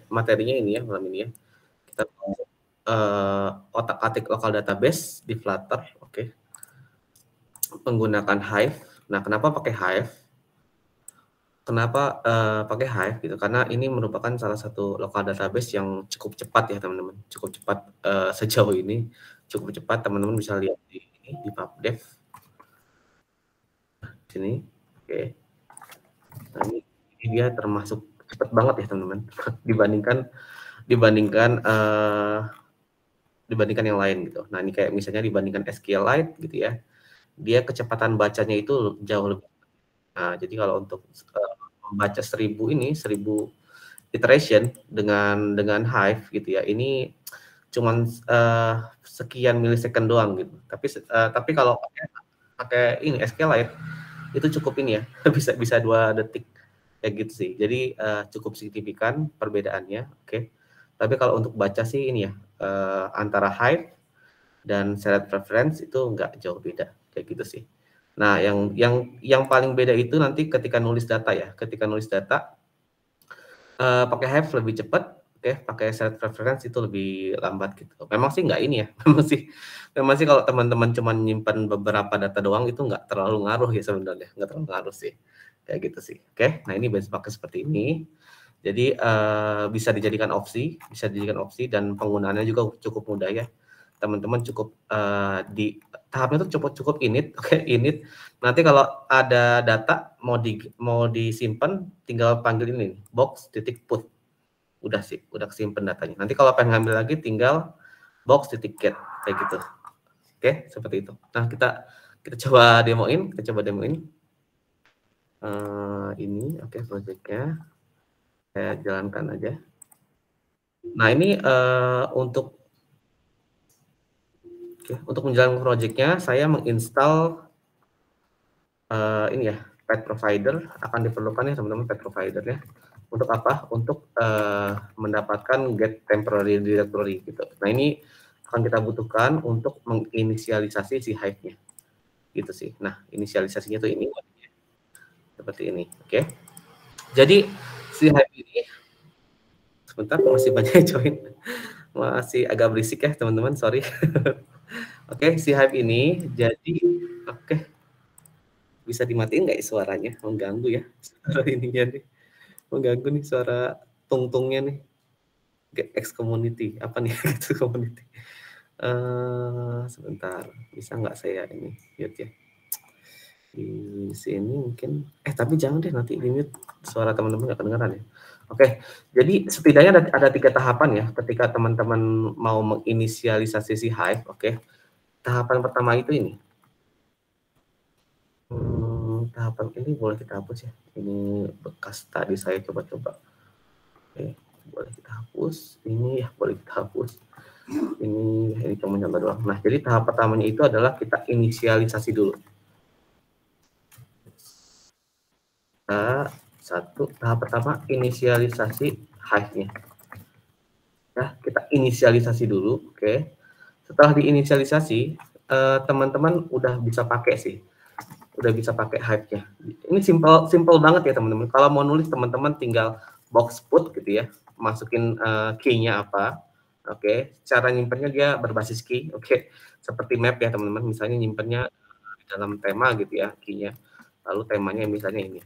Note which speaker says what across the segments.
Speaker 1: materinya ini ya, malam ini ya. Kita mau otak-atik lokal database di Flutter, oke. Menggunakan Hive. Nah, kenapa pakai Hive? Kenapa pakai Hive gitu? Karena ini merupakan salah satu lokal database yang cukup cepat ya teman-teman, cukup cepat sejauh ini, cukup cepat. Teman-teman bisa lihat di pubdev sini, oke. Nah, ini dia termasuk cepat banget ya teman-teman, dibandingkan yang lain gitu. Nah, ini kayak misalnya dibandingkan SQLite gitu ya, dia kecepatan bacanya itu jauh lebih. Nah, jadi kalau untuk membaca 1000 iteration dengan Hive gitu ya, ini cuman sekian milisecond doang gitu. Tapi kalau pakai ini SQLite itu cukup ini ya, bisa 2 detik kayak gitu sih. Jadi cukup signifikan perbedaannya, oke. Tapi kalau untuk baca sih ini ya, antara Hive dan shared preference itu nggak jauh beda kayak gitu sih. Nah, yang paling beda itu nanti ketika nulis data ya. Ketika nulis data pakai Hive lebih cepat, oke, pakai shared preference itu lebih lambat gitu. Memang sih nggak ini ya, memang sih kalau teman-teman cuma nyimpan beberapa data doang itu nggak terlalu ngaruh ya sebenarnya, nggak terlalu ngaruh sih. Kayak gitu sih. Oke, nah ini benchmark seperti ini. Jadi bisa dijadikan opsi dan penggunaannya juga cukup mudah ya. Teman-teman cukup di tahapnya itu cukup init, oke, init. Nanti kalau ada data mau disimpan, tinggal panggil ini box.put. Udah sih, udah kesimpan datanya. Nanti kalau pengen ngambil lagi tinggal box.get kayak gitu. Oke, seperti itu. Nah, kita coba demoin, ini oke, projectnya saya jalankan aja. Nah, ini untuk menjalankan projectnya saya menginstal ini ya, pet provider. Akan diperlukan ya teman-teman pet provider ya. Untuk apa? Untuk mendapatkan get temporary directory gitu. Nah, ini akan kita butuhkan untuk menginisialisasi si Hive-nya gitu sih. Nah, inisialisasinya tuh ini seperti ini, oke. Jadi si Hive ini sebentar, masih banyak join, masih agak berisik ya teman-teman, sorry. Oke, si Hive ini jadi oke. Bisa dimatiin nggak ya suaranya? Mengganggu ya suara ininya nih, mengganggu nih suara tungtungnya nih. X community apa nih? X community. Sebentar, bisa nggak saya ini mute ya? Di sini mungkin tapi jangan deh, nanti di mute suara teman-teman nggak kedengeran ya. Oke, jadi setidaknya ada 3 tahapan ya ketika teman-teman mau menginisialisasi si Hive. Oke, tahapan pertama itu ini. Tahapan ini boleh kita hapus ya. Ini bekas tadi saya coba-coba. Oke, boleh kita hapus. Ini ya boleh kita hapus. Ini cuma nyambar doang. Nah, jadi tahap pertamanya itu adalah kita inisialisasi dulu. Tahap pertama inisialisasi Hive-nya. Ya, kita inisialisasi dulu, oke. Setelah diinisialisasi, teman-teman udah bisa pakai sih. Udah bisa pakai Hive-nya. Ini simple banget ya teman-teman. Kalau mau nulis teman-teman tinggal box put gitu ya. Masukin key-nya apa. Oke, cara nyimpennya dia berbasis key. Oke, seperti map ya teman-teman. Misalnya nyimpennya di dalam tema gitu ya key-nya. Lalu temanya misalnya ini.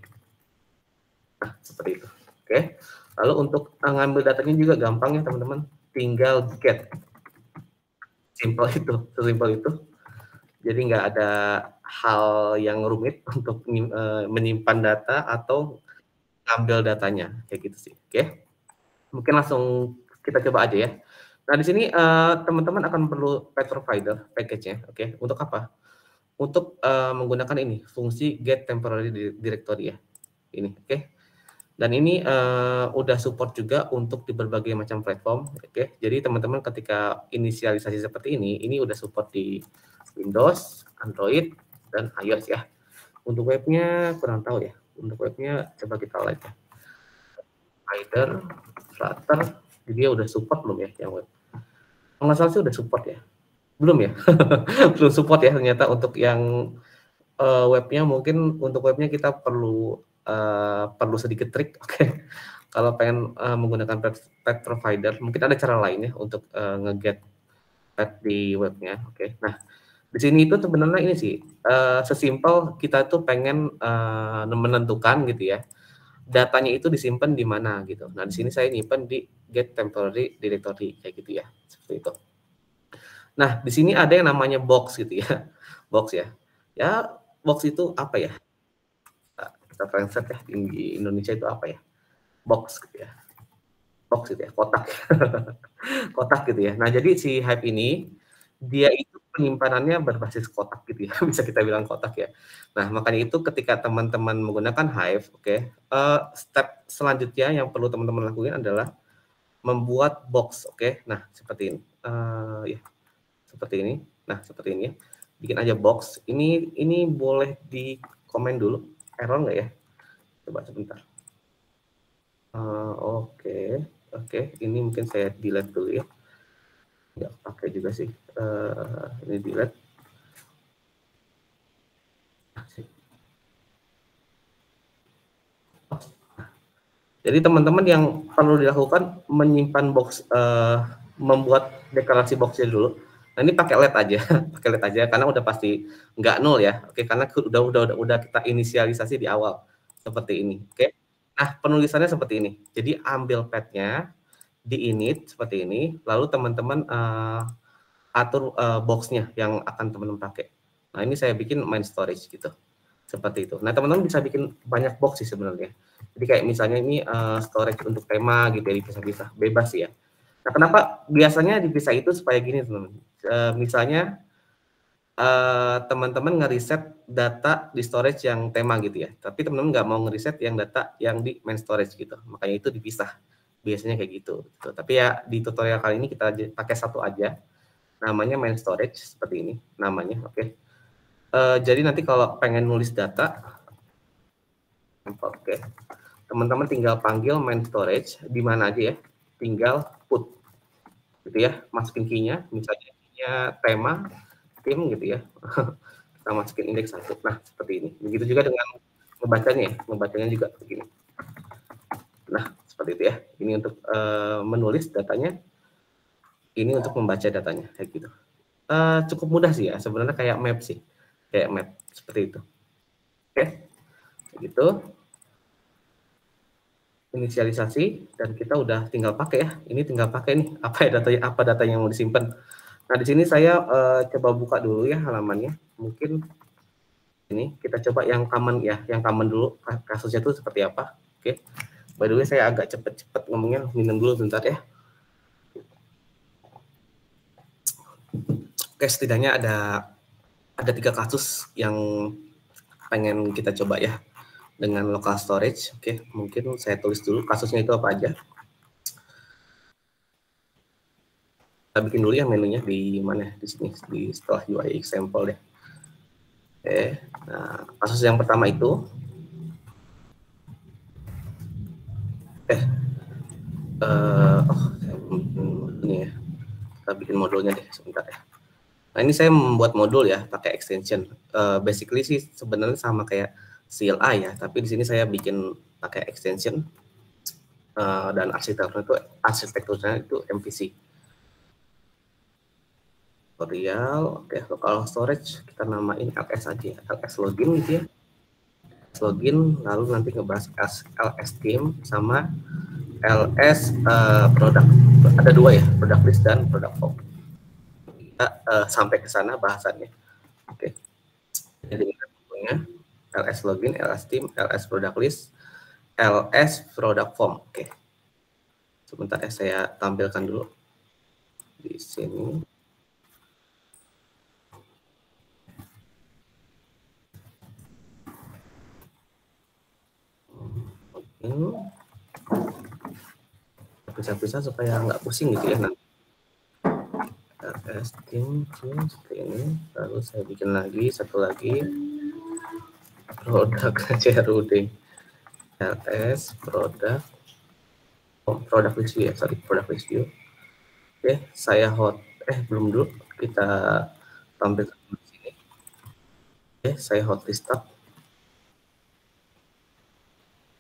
Speaker 1: Nah, seperti itu. Oke. Lalu untuk ngambil datanya juga gampang ya teman-teman. Tinggal get. Simple itu, sesimpel itu. Jadi nggak ada hal yang rumit untuk menyimpan data atau ngambil datanya kayak gitu sih. Oke. Mungkin langsung kita coba aja ya. Nah, di sini teman-teman akan perlu pet provider package-nya. Oke. Untuk apa? Untuk menggunakan ini fungsi get temporary directory ya. Ini, oke. Dan ini udah support juga untuk di berbagai macam platform. Oke. Jadi teman-teman ketika inisialisasi seperti ini udah support di Windows, Android, dan iOS ya. Untuk webnya kurang tahu ya. Untuk webnya coba kita lihat ya. Spider, Flutter, dia udah support belum ya yang web? Kalau nggak salah sih udah support ya. Belum ya? Belum support ya ternyata untuk yang webnya. Mungkin untuk webnya kita perlu sedikit trik, oke. kalau pengen menggunakan pet provider, mungkin ada cara lain ya untuk nge-get pet di webnya. Oke. Nah, di sini itu sebenarnya ini sih sesimpel kita tuh pengen menentukan gitu ya, datanya itu disimpan di mana gitu. Nah, di sini saya nyimpan di get temporary directory kayak gitu ya, seperti itu. Nah, di sini ada yang namanya box gitu ya, box ya. Ya, box itu apa ya? Kita translate ya di Indonesia itu apa ya? Box gitu ya. Box gitu ya, kotak. Kotak gitu ya. Nah, jadi si Hive ini dia itu penyimpanannya berbasis kotak gitu ya, bisa kita bilang kotak ya. Nah, makanya itu ketika teman-teman menggunakan Hive, oke, step selanjutnya yang perlu teman-teman lakukan adalah membuat box, oke. Nah, seperti ini. Ya, seperti ini. Nah, seperti ini ya. Bikin aja box. Ini boleh di komen dulu. Error nggak ya? Coba sebentar. Oke, oke. Ini mungkin saya delete dulu ya. Nggak pakai juga sih. Ini delete. Jadi teman-teman yang perlu dilakukan menyimpan box, membuat deklarasi boxnya dulu. Nah, ini pakai LED aja, pakai LED aja karena udah pasti nggak nol ya. Oke, karena udah kita inisialisasi di awal seperti ini. Oke. Nah, penulisannya seperti ini. Jadi ambil petnya di init seperti ini, lalu teman-teman atur boxnya yang akan teman-teman pakai. Nah, ini saya bikin main storage gitu. Seperti itu. Nah, teman-teman bisa bikin banyak box sih sebenarnya. Jadi kayak misalnya ini storage untuk tema gitu ya, dipisah-pisah, bebas ya. Nah, kenapa biasanya dipisah itu supaya gini teman-teman. Misalnya teman-teman ngeriset data di storage yang tema gitu ya, tapi teman-teman nggak mau ngeriset yang data yang di main storage gitu, makanya itu dipisah. Biasanya kayak gitu. Tapi ya di tutorial kali ini kita pakai satu aja, namanya main storage seperti ini namanya, oke. Jadi nanti kalau pengen nulis data, oke, teman-teman tinggal panggil main storage di mana aja ya, tinggal put gitu ya, masukin key-nya, misalnya key-nya tema tim gitu ya. Kita masukin indeks 1. Nah, seperti ini. Begitu juga dengan membacanya juga begini. Nah, seperti itu ya. Ini untuk menulis datanya, ini untuk membaca datanya kayak gitu. Cukup mudah sih ya, sebenarnya kayak map sih. Kayak map seperti itu. Oke. Gitu. Inisialisasi dan kita udah tinggal pakai ya. Ini tinggal pakai nih apa data yang mau disimpan. Nah, di sini saya coba buka dulu ya halamannya. Mungkin ini kita coba yang common ya, yang common dulu kasusnya itu seperti apa. Oke. By the way, saya agak cepet-cepet ngomongnya, minum dulu bentar ya. Oke, setidaknya ada 3 kasus yang pengen kita coba ya dengan local storage. Oke, mungkin saya tulis dulu kasusnya itu apa aja. Kita bikin dulu ya menunya di mana, di sini, di setelah UI example deh. Oke, nah kasus yang pertama itu ini ya, kita bikin modulnya deh sebentar ya. Nah, ini saya membuat modul ya pakai extension. Basically sih sebenarnya sama kayak CLI ya, tapi di sini saya bikin pakai extension dan arsitekturnya itu MVC. Tutorial, oke, local storage kita namain ls aja, ls login gitu ya. Login, lalu nanti ngebahas ls team sama ls product. Ada 2 ya, product list dan product form. Kita sampai ke sana bahasannya. Oke. Jadi bentuknya ls login, ls team, ls product list, ls product form. Oke. Sebentar ya, saya tampilkan dulu di sini. Bisa-bisa supaya nggak pusing gitu ya nanti. ls team seperti ini. Lalu saya bikin lagi satu lagi produk CRUD, ls product list view ya, product list view. Oke, saya belum dulu, kita tampilkan di sini. Oke, saya hot list tab.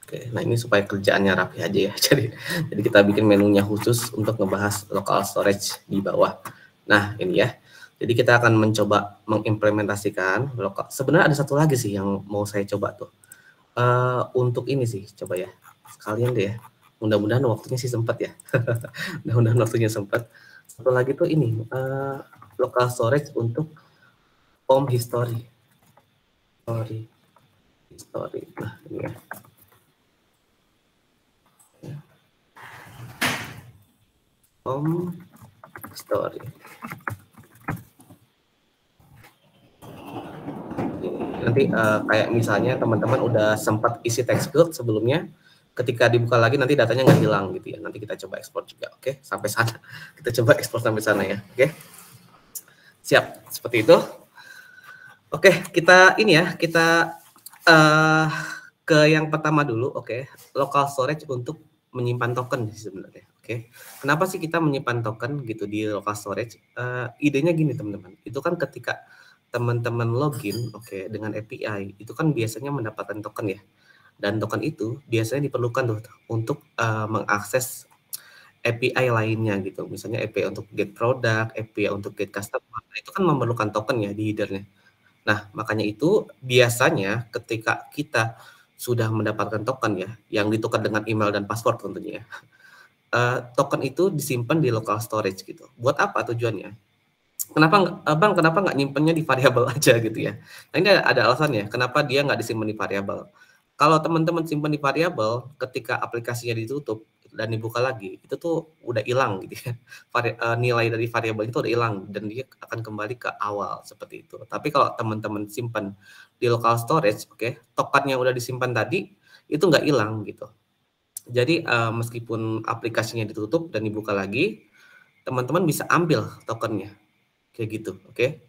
Speaker 1: Oke, nah ini supaya kerjaannya rapi aja ya. Jadi kita bikin menunya khusus untuk ngebahas local storage di bawah. Nah, ini ya. Jadi kita akan mencoba mengimplementasikan local. Sebenarnya ada satu lagi sih yang mau saya coba tuh. Untuk ini sih, coba ya. Sekalian deh ya. Mudah-mudahan waktunya sih sempat ya. Mudah-mudahan waktunya sempat. Satu lagi tuh ini, local storage untuk home history. History. Nah, ini ya. Home history. Nanti kayak misalnya teman-teman udah sempat isi text field sebelumnya, ketika dibuka lagi nanti datanya nggak hilang gitu ya. Nanti kita coba ekspor juga, oke? Sampai sana. Kita coba ekspor sampai sana ya, oke? Siap, seperti itu. Oke, kita ini ya, kita ke yang pertama dulu, oke? Local storage untuk menyimpan token sebenarnya, oke? Kenapa sih kita menyimpan token gitu di local storage? Idenya gini teman-teman, itu kan ketika teman-teman login, oke, dengan API, itu kan biasanya mendapatkan token ya. Dan token itu biasanya diperlukan tuh untuk mengakses API lainnya gitu. Misalnya API untuk get product, API untuk get customer, itu kan memerlukan token ya di header-nya. Nah, makanya itu biasanya ketika kita sudah mendapatkan token ya, yang ditukar dengan email dan password tentunya ya, token itu disimpan di local storage gitu. Buat apa tujuannya? Kenapa nggak nyimpennya di variabel aja gitu ya? Nah, ini ada alasannya, kenapa dia nggak disimpan di variabel. Kalau teman-teman simpan di variabel, ketika aplikasinya ditutup dan dibuka lagi, itu tuh udah hilang gitu ya. Nilai dari variabel itu udah hilang dan dia akan kembali ke awal seperti itu. Tapi kalau teman-teman simpan di local storage, oke, tokennya udah disimpan tadi, itu nggak hilang gitu. Jadi meskipun aplikasinya ditutup dan dibuka lagi, teman-teman bisa ambil tokennya. Kayak gitu, oke.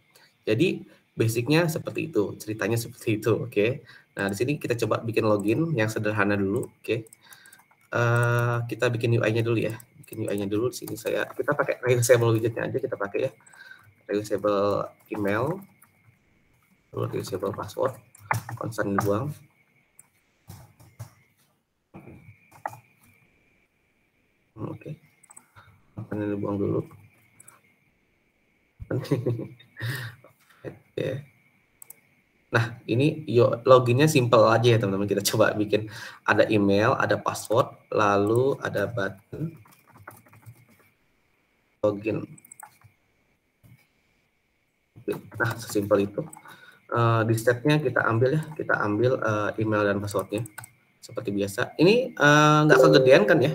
Speaker 1: Jadi basicnya seperti itu, ceritanya seperti itu, oke. Nah, di sini kita coba bikin login yang sederhana dulu, oke. Kita bikin UI-nya dulu ya. Bikin UI-nya dulu. Di sini kita pakai reusable widget-nya aja kita pakai ya. Reusable email, lalu reusable password, constant dibuang. Oke. Constant dibuang dulu. Oke. Nah, ini loginnya simple aja ya teman-teman. Kita coba bikin ada email, ada password, lalu ada button login. Nah, sesimpel itu. Di stepnya kita ambil ya, kita ambil email dan passwordnya seperti biasa. Ini nggak kegedean kan ya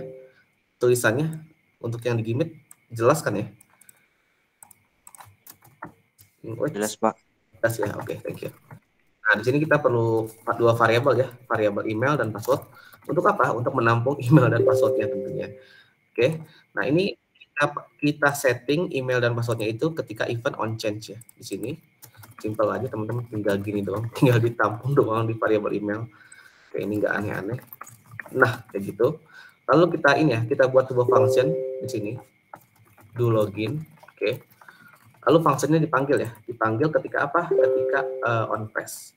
Speaker 1: tulisannya untuk yang di Gimit, jelas kan ya?
Speaker 2: Jelas, Pak.
Speaker 1: Jelas ya, oke, thank you. Nah, di sini kita perlu dua variabel ya, variabel email dan password. Untuk apa? Untuk menampung email dan passwordnya tentunya. Oke, nah ini kita setting email dan passwordnya itu ketika event on change ya. Di sini simple aja teman-teman, tinggal gini doang, tinggal ditampung doang di variabel email. Oke, ini nggak aneh-aneh. Nah, kayak gitu. Lalu kita ini ya, kita buat sebuah function di sini, do login. Oke. Lalu fungsinya dipanggil ya, dipanggil ketika apa? Ketika on press.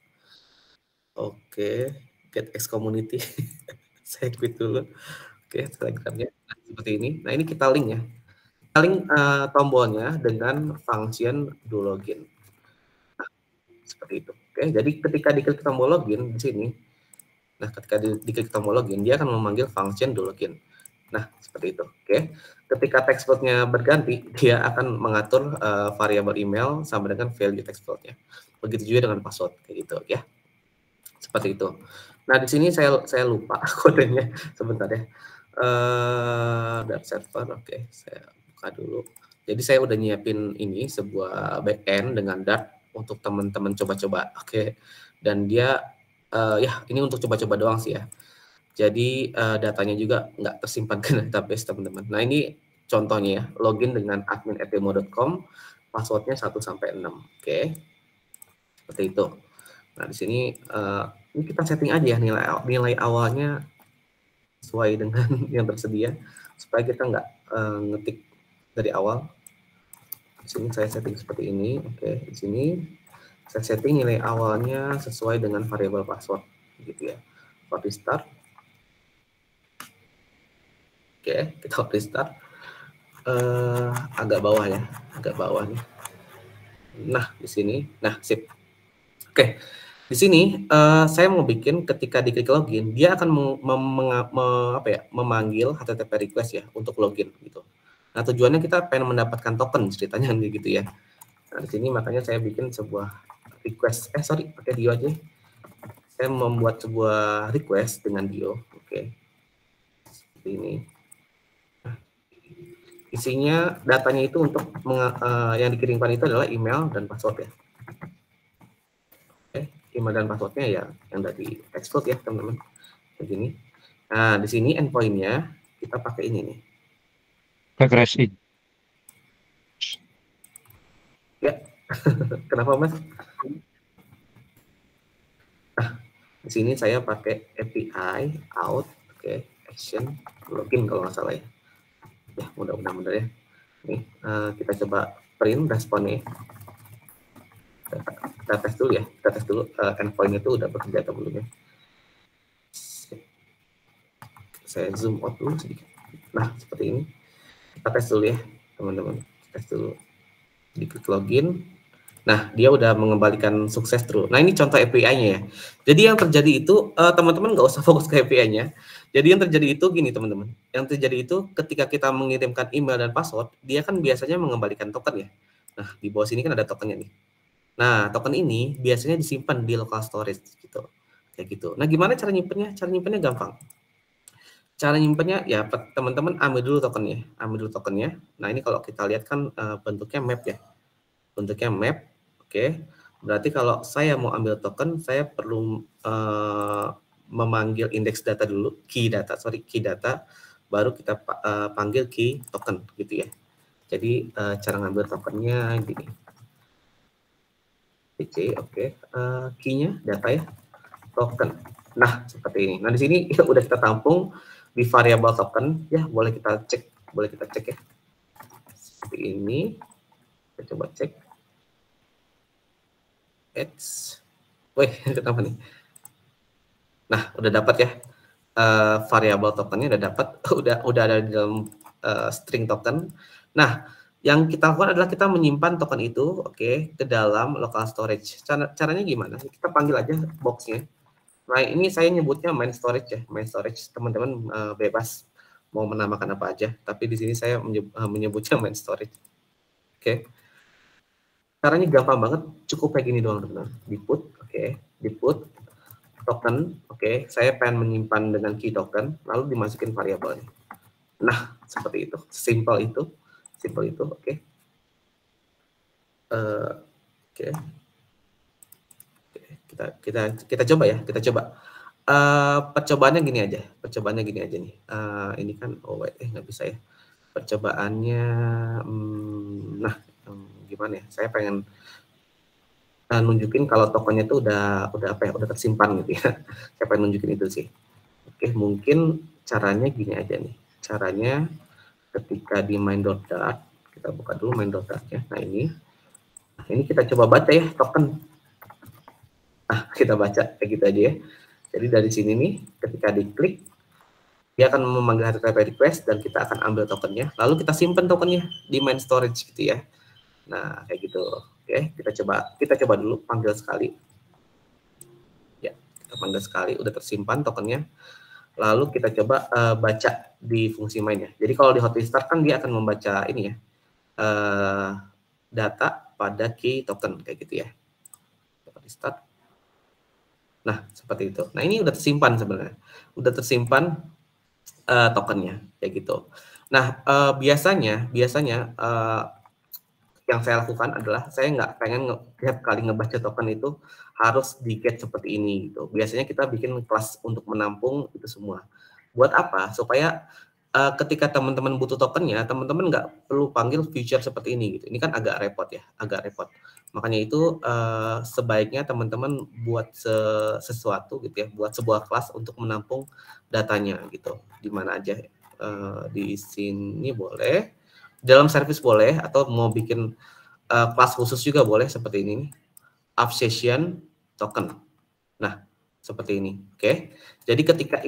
Speaker 1: Oke, get X community. Saya quit dulu. Oke, telegramnya seperti ini. Nah, ini kita link ya. Kita link tombolnya dengan function do login. Nah, seperti itu. Oke, jadi ketika diklik tombol login di sini, nah ketika diklik tombol login, dia akan memanggil function do login. Nah, seperti itu. Oke. Ketika text field-nya berganti, dia akan mengatur variabel email sama dengan value text field-nya. Begitu juga dengan password kayak gitu ya. Seperti itu. Nah, di sini saya lupa kodenya sebentar ya. Dart server, oke, saya buka dulu. Jadi saya udah nyiapin ini sebuah backend dengan Dart untuk teman-teman coba-coba, oke. Dan dia ya ini untuk coba-coba doang sih ya. Jadi datanya juga nggak tersimpan ke database teman-teman. Nah, ini contohnya ya, login dengan admin@demo.com, passwordnya 1 sampai 6. Oke. Seperti itu. Nah, di sini ini kita setting aja ya nilai awalnya sesuai dengan yang tersedia supaya kita nggak ngetik dari awal. Di sini saya setting seperti ini. Oke, di sini saya setting nilai awalnya sesuai dengan variabel password gitu ya. Copy start. Oke, kita restart. Agak bawah ya, agak bawah nih. Nah, di sini. Nah, sip. Oke. Di sini saya mau bikin ketika diklik login, dia akan memanggil HTTP request ya untuk login gitu. Nah, tujuannya kita pengen mendapatkan token ceritanya gitu ya. Nah, di sini makanya saya bikin sebuah request. Pakai Dio aja. Saya membuat sebuah request dengan Dio. Oke. Seperti ini. Nah, isinya datanya itu untuk yang dikirimkan itu adalah email dan password ya. Email dan passwordnya ya yang dari export ya teman-teman, begini. Nah, di sini endpointnya kita pakai ini nih.
Speaker 2: Regresi.
Speaker 1: Ya, kenapa mas? Nah, di sini saya pakai API out, oke, action login kalau nggak salah ya. Ya, mudah-mudahan benar ya. Nih, kita coba print responnya. Kita tes dulu ya, kita tes dulu endpoint itu udah bekerja atau belum ya. Saya zoom out dulu sedikit. Nah, seperti ini. Kita tes dulu ya, teman-teman. Tes dulu. Diklik login. Nah, dia udah mengembalikan sukses true. Nah, ini contoh API-nya ya. Jadi yang terjadi itu, teman-teman nggak usah fokus ke API-nya. Jadi yang terjadi itu gini, teman-teman. Yang terjadi itu ketika kita mengirimkan email dan password, dia kan biasanya mengembalikan token ya. Nah, di bawah sini kan ada tokennya nih. Nah, token ini biasanya disimpan di local storage gitu. Kayak gitu. Nah, gimana cara nyimpennya? Cara nyimpennya gampang. Cara nyimpennya ya teman-teman ambil dulu tokennya. Nah, ini kalau kita lihat kan bentuknya map ya. Bentuknya map. Oke. Berarti kalau saya mau ambil token, saya perlu memanggil indeks data dulu, key data, baru kita panggil key token gitu ya. Jadi cara ngambil tokennya gini. Oke. Key-nya data ya, token. Nah, seperti ini. Nah, di sini udah kita tampung di variabel token ya, boleh kita cek ya. Seperti ini. Kita coba cek. Wih, kenapa nih? Nah, udah dapat ya. Variabel tokennya udah dapat, udah ada di dalam string token. Nah, yang kita lakukan adalah kita menyimpan token itu, oke, ke dalam local storage. Caranya gimana? Kita panggil aja boxnya. Nah, ini saya nyebutnya main storage ya, main storage. Teman-teman bebas mau menamakan apa aja, tapi di sini saya menyebutnya main storage. Oke. Caranya gampang banget, cukup kayak gini doang teman-teman. Di put, oke, di put token, oke, saya pengen menyimpan dengan key token, lalu dimasukin variabelnya. Nah, seperti itu, simple itu, oke. Oke, kita coba ya, percobaannya gini aja, nih. Ini kan, nggak bisa ya. Percobaannya, nah, gimana ya? Saya pengen nunjukin kalau tokennya itu udah tersimpan gitu ya. Saya pengen nunjukin itu sih. Oke, mungkin caranya gini aja nih. Caranya ketika di main.dart, kita buka dulu main.dart-nya. Nah, ini kita coba baca ya token. Nah, kita baca kayak gitu aja ya. Jadi dari sini nih, ketika diklik, dia akan memanggil HTTP request dan kita akan ambil tokennya. Lalu kita simpan tokennya di main storage gitu ya. Nah, kayak gitu. Oke, kita coba dulu panggil sekali. Ya, kita panggil sekali, udah tersimpan tokennya. Lalu kita coba baca di fungsi mainnya. Jadi kalau di hot restart kan dia akan membaca ini ya, data pada key token kayak gitu ya. Hot restart. Nah, seperti itu. Nah, ini udah tersimpan sebenarnya. Udah tersimpan tokennya kayak gitu. Nah, biasanya yang saya lakukan adalah saya nggak pengen tiap kali ngebaca token itu harus di get seperti ini gitu. Biasanya kita bikin kelas untuk menampung itu semua. Buat apa? Supaya ketika teman-teman butuh tokennya, teman-teman nggak perlu panggil feature seperti ini gitu. Ini kan agak repot ya, Makanya itu sebaiknya teman-teman buat sesuatu gitu ya, buat sebuah kelas untuk menampung datanya gitu. Di mana aja, di sini boleh. Dalam service boleh, atau mau bikin kelas khusus juga boleh seperti ini nih, app session token. Nah, seperti ini. Oke. Jadi ketika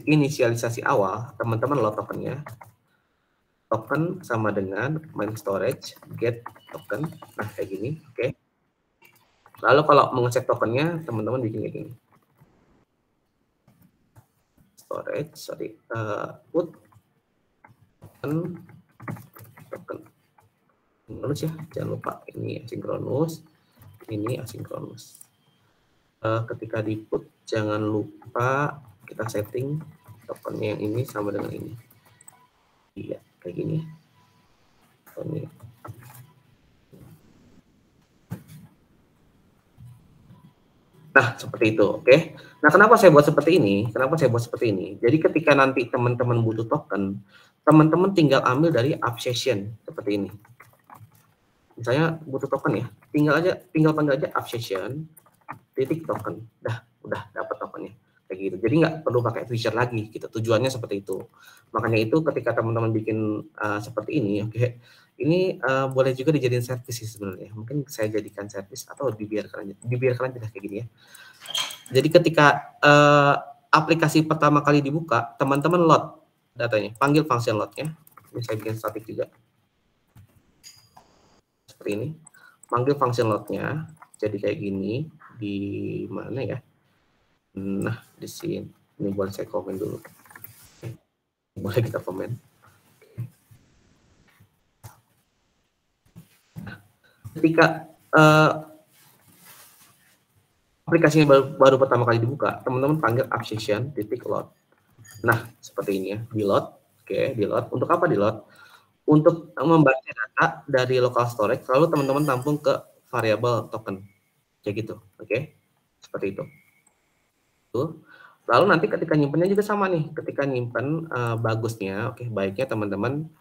Speaker 1: inisialisasi awal, teman-teman load tokennya. Token sama dengan main storage get token. Nah, kayak gini. Oke. Lalu kalau mengecek tokennya, teman-teman bikin kayak gini. Storage, put token sinkronus ya, jangan lupa ini asinkronus, ini asinkronus. Ketika di put jangan lupa kita setting tokennya yang ini sama dengan ini. Iya, kayak gini. Ini. Nah, seperti itu, oke. Nah, kenapa saya buat seperti ini? Jadi ketika nanti teman-teman butuh token, teman-teman tinggal ambil dari AppSession seperti ini. Misalnya butuh token ya, tinggal panggil aja AppSession titik token, udah dapat tokennya kayak gitu. Jadi nggak perlu pakai feature lagi gitu. Tujuannya seperti itu. Makanya itu ketika teman-teman bikin seperti ini, oke, ini boleh juga dijadiin service sebenarnya. Mungkin saya jadikan service atau dibiarkan aja kayak gini ya. Jadi ketika aplikasi pertama kali dibuka, teman-teman load datanya, panggil function loadnya. Ini saya bikin static juga. Seperti ini, panggil function loadnya, jadi kayak gini, di mana ya? Nah, di sini. Ini boleh saya komen dulu. Boleh kita komen. Nah, ketika aplikasinya baru pertama kali dibuka, teman-teman panggil AppSession titik load. Nah, seperti ini ya, di load. Oke, di load. Untuk apa di load? Untuk membaca data dari local storage, lalu teman-teman tampung ke variabel token. Kayak gitu, oke? Seperti itu. Tuh. Lalu nanti ketika nyimpennya juga sama nih. Ketika nyimpen bagusnya, oke, baiknya teman-teman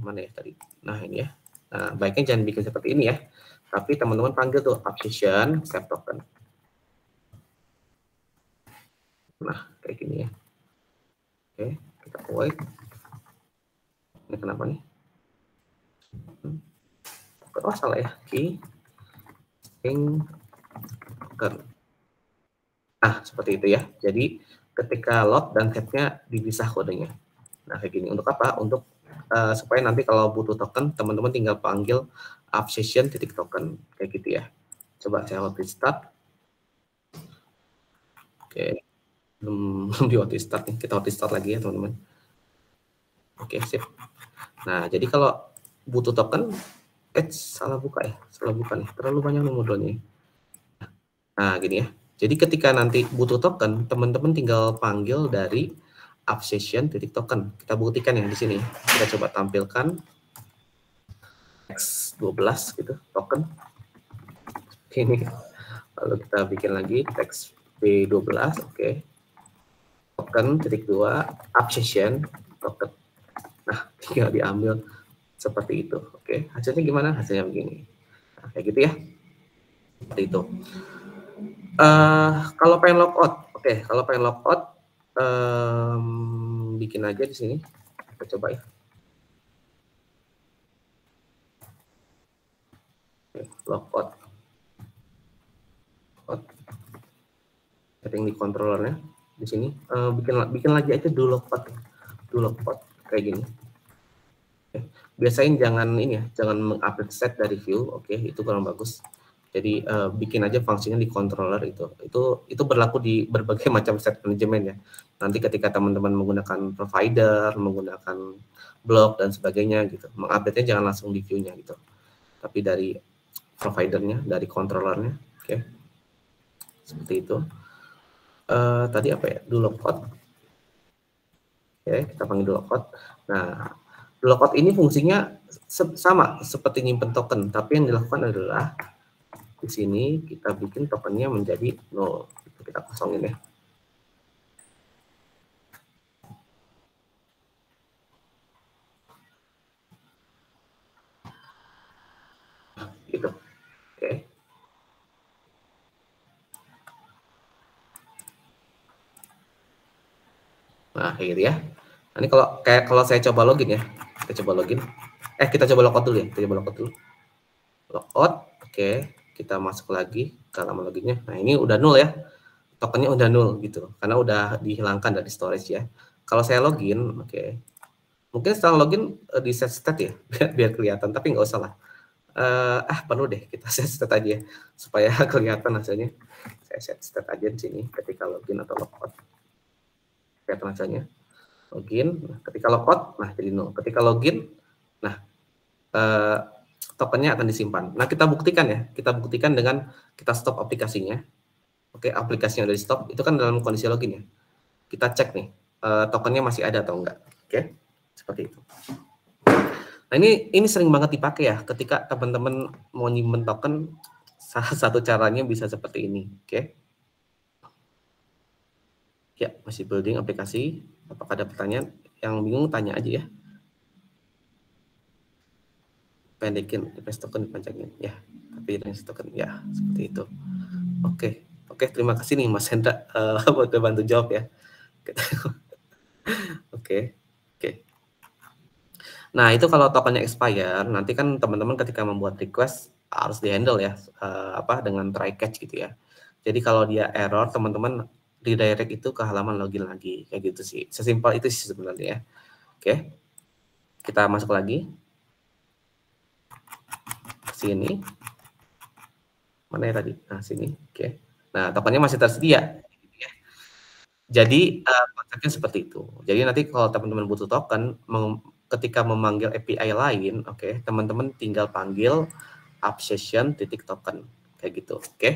Speaker 1: mana ya tadi? Nah, ini ya. Nah, baiknya jangan bikin seperti ini ya. Tapi teman-teman panggil tuh AppSession save token. Nah, kayak gini ya. Oke, kita avoid. Ini kenapa nih? Oh, salah ya. Key string token. Nah, seperti itu ya. Jadi ketika load dan set-nya dipisah kodenya. Nah, kayak gini. Untuk apa? Untuk supaya nanti kalau butuh token, teman-teman tinggal panggil AppSession titik token. Kayak gitu ya. Coba saya hot restart. Oke. Belum di hot restart nih. Kita hot restart lagi ya, teman-teman. Oke, sip. Nah, jadi kalau butuh token, salah buka ya. Salah buka nih. Terlalu banyak modulnya. Nah, gini ya. Jadi ketika nanti butuh token, teman-teman tinggal panggil dari AppSession titik token. Kita buktikan yang di sini. Kita coba tampilkan X12 gitu, token. Ini. Lalu kita bikin lagi teks B12, oke. Token titik 2, AppSession token. Nah, tinggal diambil seperti itu, oke. Hasilnya gimana? Hasilnya begini. Nah, kayak gitu ya. Seperti itu. Kalau pengen logout, oke. Kalau pengen logout, bikin aja di sini. Kita coba ya. Logout. Setting di controllernya di sini. Bikin lagi aja do logout kayak gini. Oke. Biasain jangan ini ya, jangan mengupdate set dari view, oke, itu kurang bagus. Jadi bikin aja fungsinya di controller itu berlaku di berbagai macam set manajemen ya. Nanti ketika teman-teman menggunakan provider, menggunakan blok dan sebagainya gitu, mengupdate-nya jangan langsung di view-nya gitu. Tapi dari providernya, dari controllernya, oke. Seperti itu. Tadi apa ya? Do logout. Oke, kita panggil do logout. Nah, do logout ini fungsinya sama seperti nyimpen token, tapi yang dilakukan adalah di sini kita bikin tokennya menjadi 0. Itu kita kosongin ya. Gitu. Oke. Nah, kayak gitu ya. Nah, ini kalau saya coba login ya. Kita coba login. Kita coba logout dulu ya. Kita coba logout dulu. Logout. Oke. Kita masuk lagi ke halaman loginnya. Nah, ini udah 0 ya. tokennya udah nol gitu, karena udah dihilangkan dari storage ya. Kalau saya login, oke. Mungkin setelah login di set state ya, biar kelihatan, tapi nggak usah lah. Perlu deh kita set state aja supaya kelihatan hasilnya. Saya set state aja di sini ketika login atau logout. Kelihatan hasilnya. Login, nah, ketika logout, nah jadi nol. Ketika login, nah tokennya akan disimpan. Nah kita buktikan ya, kita buktikan dengan kita stop aplikasinya. Oke, aplikasinya udah di stop, itu kan dalam kondisi login ya. Kita cek nih, tokennya masih ada atau enggak. Oke, seperti itu. Nah ini sering banget dipakai ya, ketika teman-teman mau nyimpen token, salah satu caranya bisa seperti ini. Oke. Ya, masih building aplikasi. Apakah ada pertanyaan? Yang bingung tanya aja ya. Pendekin invest token dipanjangin. Ya, tapi invest token ya seperti itu. Oke, terima kasih nih Mas Hendra buat bantu jawab ya. Oke. Nah, itu kalau tokennya expire, nanti kan teman-teman ketika membuat request harus di-handle ya, dengan try catch gitu ya. Jadi kalau dia error, teman-teman redirect itu ke halaman login lagi, kayak gitu sih. Sesimpel itu sih sebenarnya ya. Oke, kita masuk lagi. Ke sini. Mana ya tadi? Nah, sini. Oke. Nah, tokennya masih tersedia. Jadi, konsepnya seperti itu. Jadi nanti kalau teman-teman butuh token, ketika memanggil API lain, oke, teman-teman tinggal panggil AppSession.token kayak gitu, oke.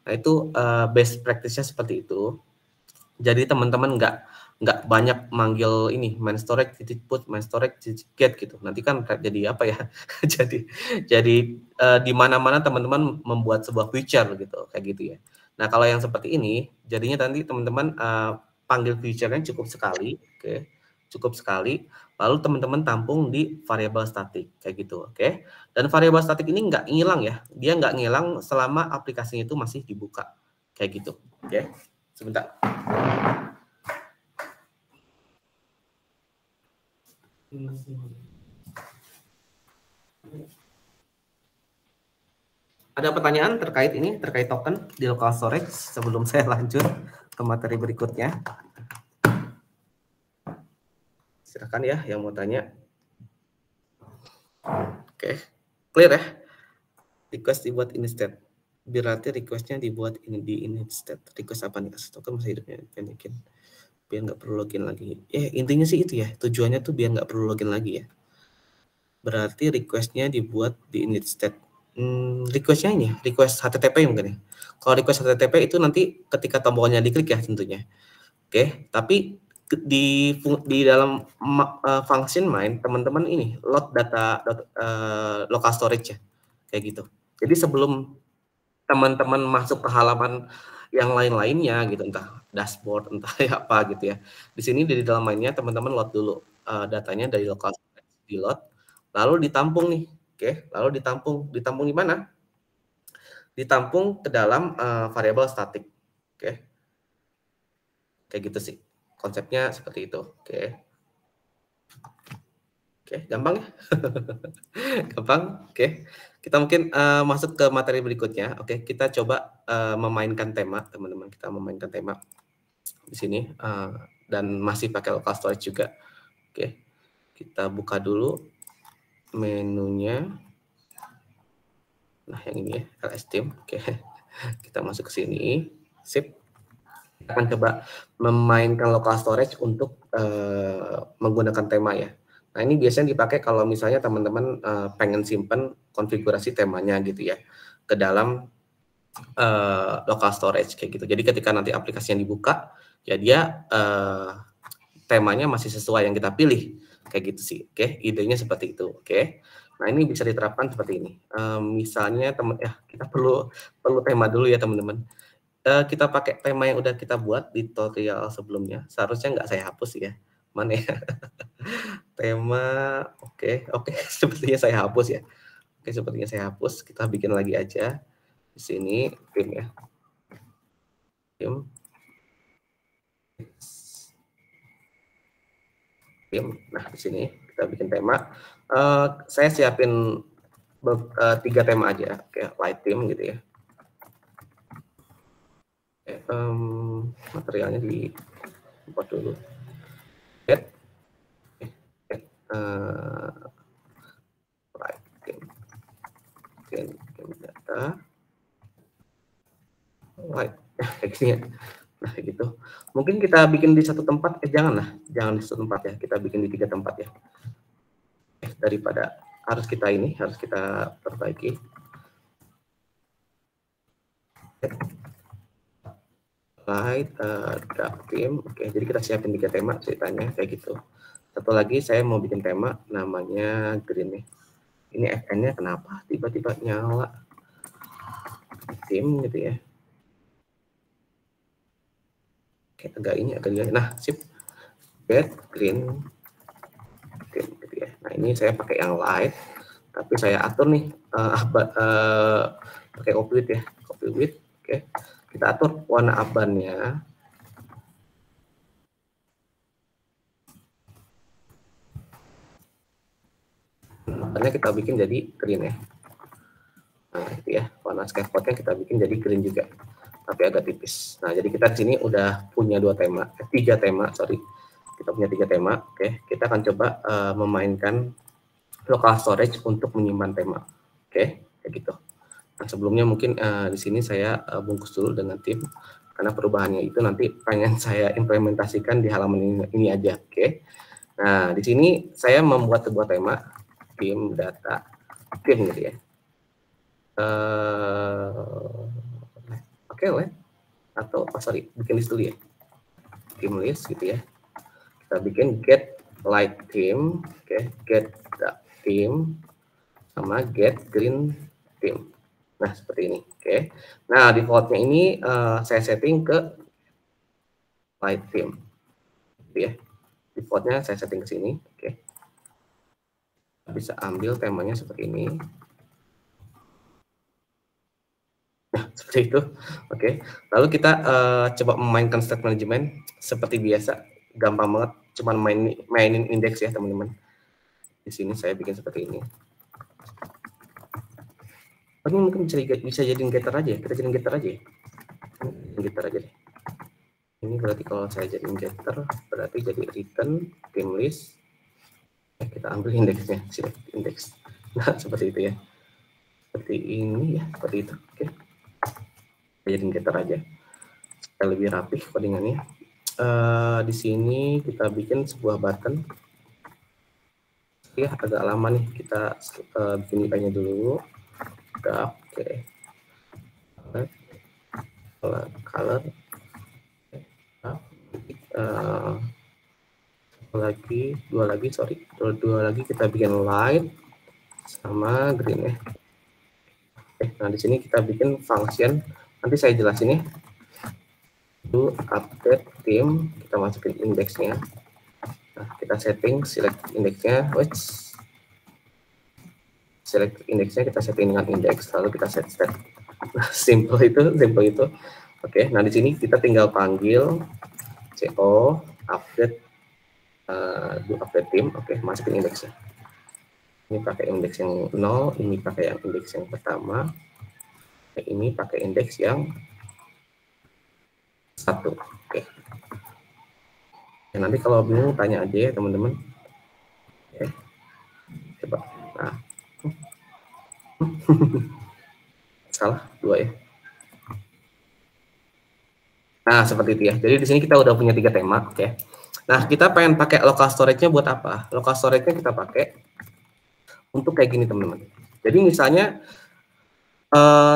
Speaker 1: Nah itu best practice-nya seperti itu. Jadi teman-teman nggak banyak manggil ini main storage titik put, main storage titik get gitu. Nanti kan jadi apa ya? jadi di mana-mana teman-teman membuat sebuah feature gitu, kayak gitu ya. Nah kalau yang seperti ini, jadinya nanti teman-teman panggil feature-nya cukup sekali, oke, cukup sekali. Lalu teman-teman tampung di variabel static kayak gitu, oke. Dan variabel static ini nggak ngilang ya, dia nggak ngilang selama aplikasinya itu masih dibuka kayak gitu, oke. Sebentar. Ada pertanyaan terkait ini, terkait token di local storage sebelum saya lanjut ke materi berikutnya? Silakan ya yang mau tanya. Oke, clear ya? Request dibuat instead. Berarti requestnya dibuat ini di instead. Request apa nih? Token masa hidupnya pendekin. Biar nggak perlu login lagi. Intinya sih itu ya. Tujuannya tuh biar nggak perlu login lagi ya. Berarti requestnya dibuat di instead. Requestnya ini, request HTTP mungkin ya. Kalau request HTTP itu nanti ketika tombolnya diklik ya tentunya. Oke, tapi di dalam function main teman-teman ini load data local storage ya, kayak gitu. Jadi sebelum teman-teman masuk ke halaman yang lain-lainnya gitu, entah dashboard, entah apa gitu ya. Di sini di dalam mainnya teman-teman load dulu datanya dari local storage, di load, lalu ditampung nih. Oke, lalu ditampung di mana? Ditampung ke dalam variabel static. Oke. Kayak gitu sih. Konsepnya seperti itu. Oke, gampang ya? Gampang. Oke. Kita mungkin masuk ke materi berikutnya. Oke, kita coba memainkan tema, teman-teman. Kita memainkan tema di sini dan masih pakai local storage juga. Oke. Kita buka dulu menunya. Nah, yang ini ya, LS Team. Oke. Kita masuk ke sini. Sip. Kita akan coba memainkan local storage untuk menggunakan tema ya. Nah, ini biasanya dipakai kalau misalnya teman-teman pengen simpen konfigurasi temanya gitu ya ke dalam local storage kayak gitu. Jadi ketika nanti aplikasinya dibuka, ya dia temanya masih sesuai yang kita pilih kayak gitu sih. Oke, idenya seperti itu. Oke. Nah, ini bisa diterapkan seperti ini. Misalnya kita perlu tema dulu ya teman-teman. Kita pakai tema yang udah kita buat di tutorial sebelumnya. Seharusnya nggak saya hapus ya. Mana ya? Tema, oke. Sepertinya saya hapus ya. Oke, sepertinya saya hapus. Kita bikin lagi aja. Di sini, tim ya. Tim. Nah, di sini kita bikin tema. Saya siapin 3 tema aja. Oke, light theme gitu ya. Materialnya di import dulu. Get right game data right kayak gini ya. Nah gitu. Mungkin kita bikin di satu tempat, jangan di satu tempat ya, kita bikin di 3 tempat ya. Daripada harus kita perbaiki. Slide theme. Oke, jadi kita siapin 3 tema ceritanya kayak gitu. Satu lagi saya mau bikin tema namanya green nih. Ini FN-nya kenapa tiba-tiba nyala theme gitu ya. Oke, agak dia. Nah, sip. Get green theme gitu ya. Nah, ini saya pakai yang light, tapi saya atur nih pakai copy width ya. Copy width. Oke. Kita atur warna abannya. Warnanya kita bikin jadi green ya. Nah, itu ya. Warna scaffoldnya kita bikin jadi green juga, tapi agak tipis. Nah, jadi kita di sini udah punya 3 tema, sorry. Kita punya 3 tema. Oke, kita akan coba memainkan local storage untuk menyimpan tema. Oke, kayak gitu. Nah, sebelumnya mungkin di sini saya bungkus dulu dengan tim, karena perubahannya itu nanti pengen saya implementasikan di halaman ini aja. Oke. Nah, di sini saya membuat sebuah tema tim data tim gitu ya. Oke lah, atau sorry, bikin list dulu ya, tim list gitu ya. Kita bikin get light theme, oke, get theme sama get green theme. Nah, seperti ini, oke. Nah, defaultnya ini saya setting ke light theme gitu ya. Defaultnya saya setting ke sini, oke. Bisa ambil temanya seperti ini. Nah, seperti itu. Oke. Lalu kita coba memainkan state management seperti biasa. Gampang banget, cuman mainin indeks ya, teman-teman. Di sini saya bikin seperti ini. Ini mungkin bisa jadiin getter aja ya. Kita jadiin getter aja ya. Getter aja deh. Ini berarti kalau saya jadiin getter, berarti jadi return theme list. Kita ambil indeksnya, select index. Nah, seperti itu ya. Seperti ini ya, seperti itu. Oke. Jadiin getter aja supaya lebih rapih codingannya. Di sini kita bikin sebuah button ya, agak lama nih, kita bikin UI-nya dulu. Oke. Color dua lagi kita bikin light sama green ya. Nah, di sini kita bikin function, nanti saya jelasin ya. To update theme, kita masukin indeksnya. Nah, kita setting select indeksnya, select indeksnya kita setting dengan indeks, lalu kita set state. Nah, simple itu. Oke, nah di sini kita tinggal panggil co update update theme. Oke, masukin indeksnya. Ini pakai indeks yang 0, ini pakai yang indeks yang pertama, ini pakai indeks yang 1. Oke. Ya, nanti kalau bingung tanya aja ya, teman-teman. Oke. Coba. Nah. Salah 2 ya. Nah, seperti itu ya. Jadi di sini kita udah punya 3 tema, oke. Nah, kita pengen pakai local storage-nya buat apa? Local storage-nya kita pakai untuk kayak gini, teman-teman. Jadi misalnya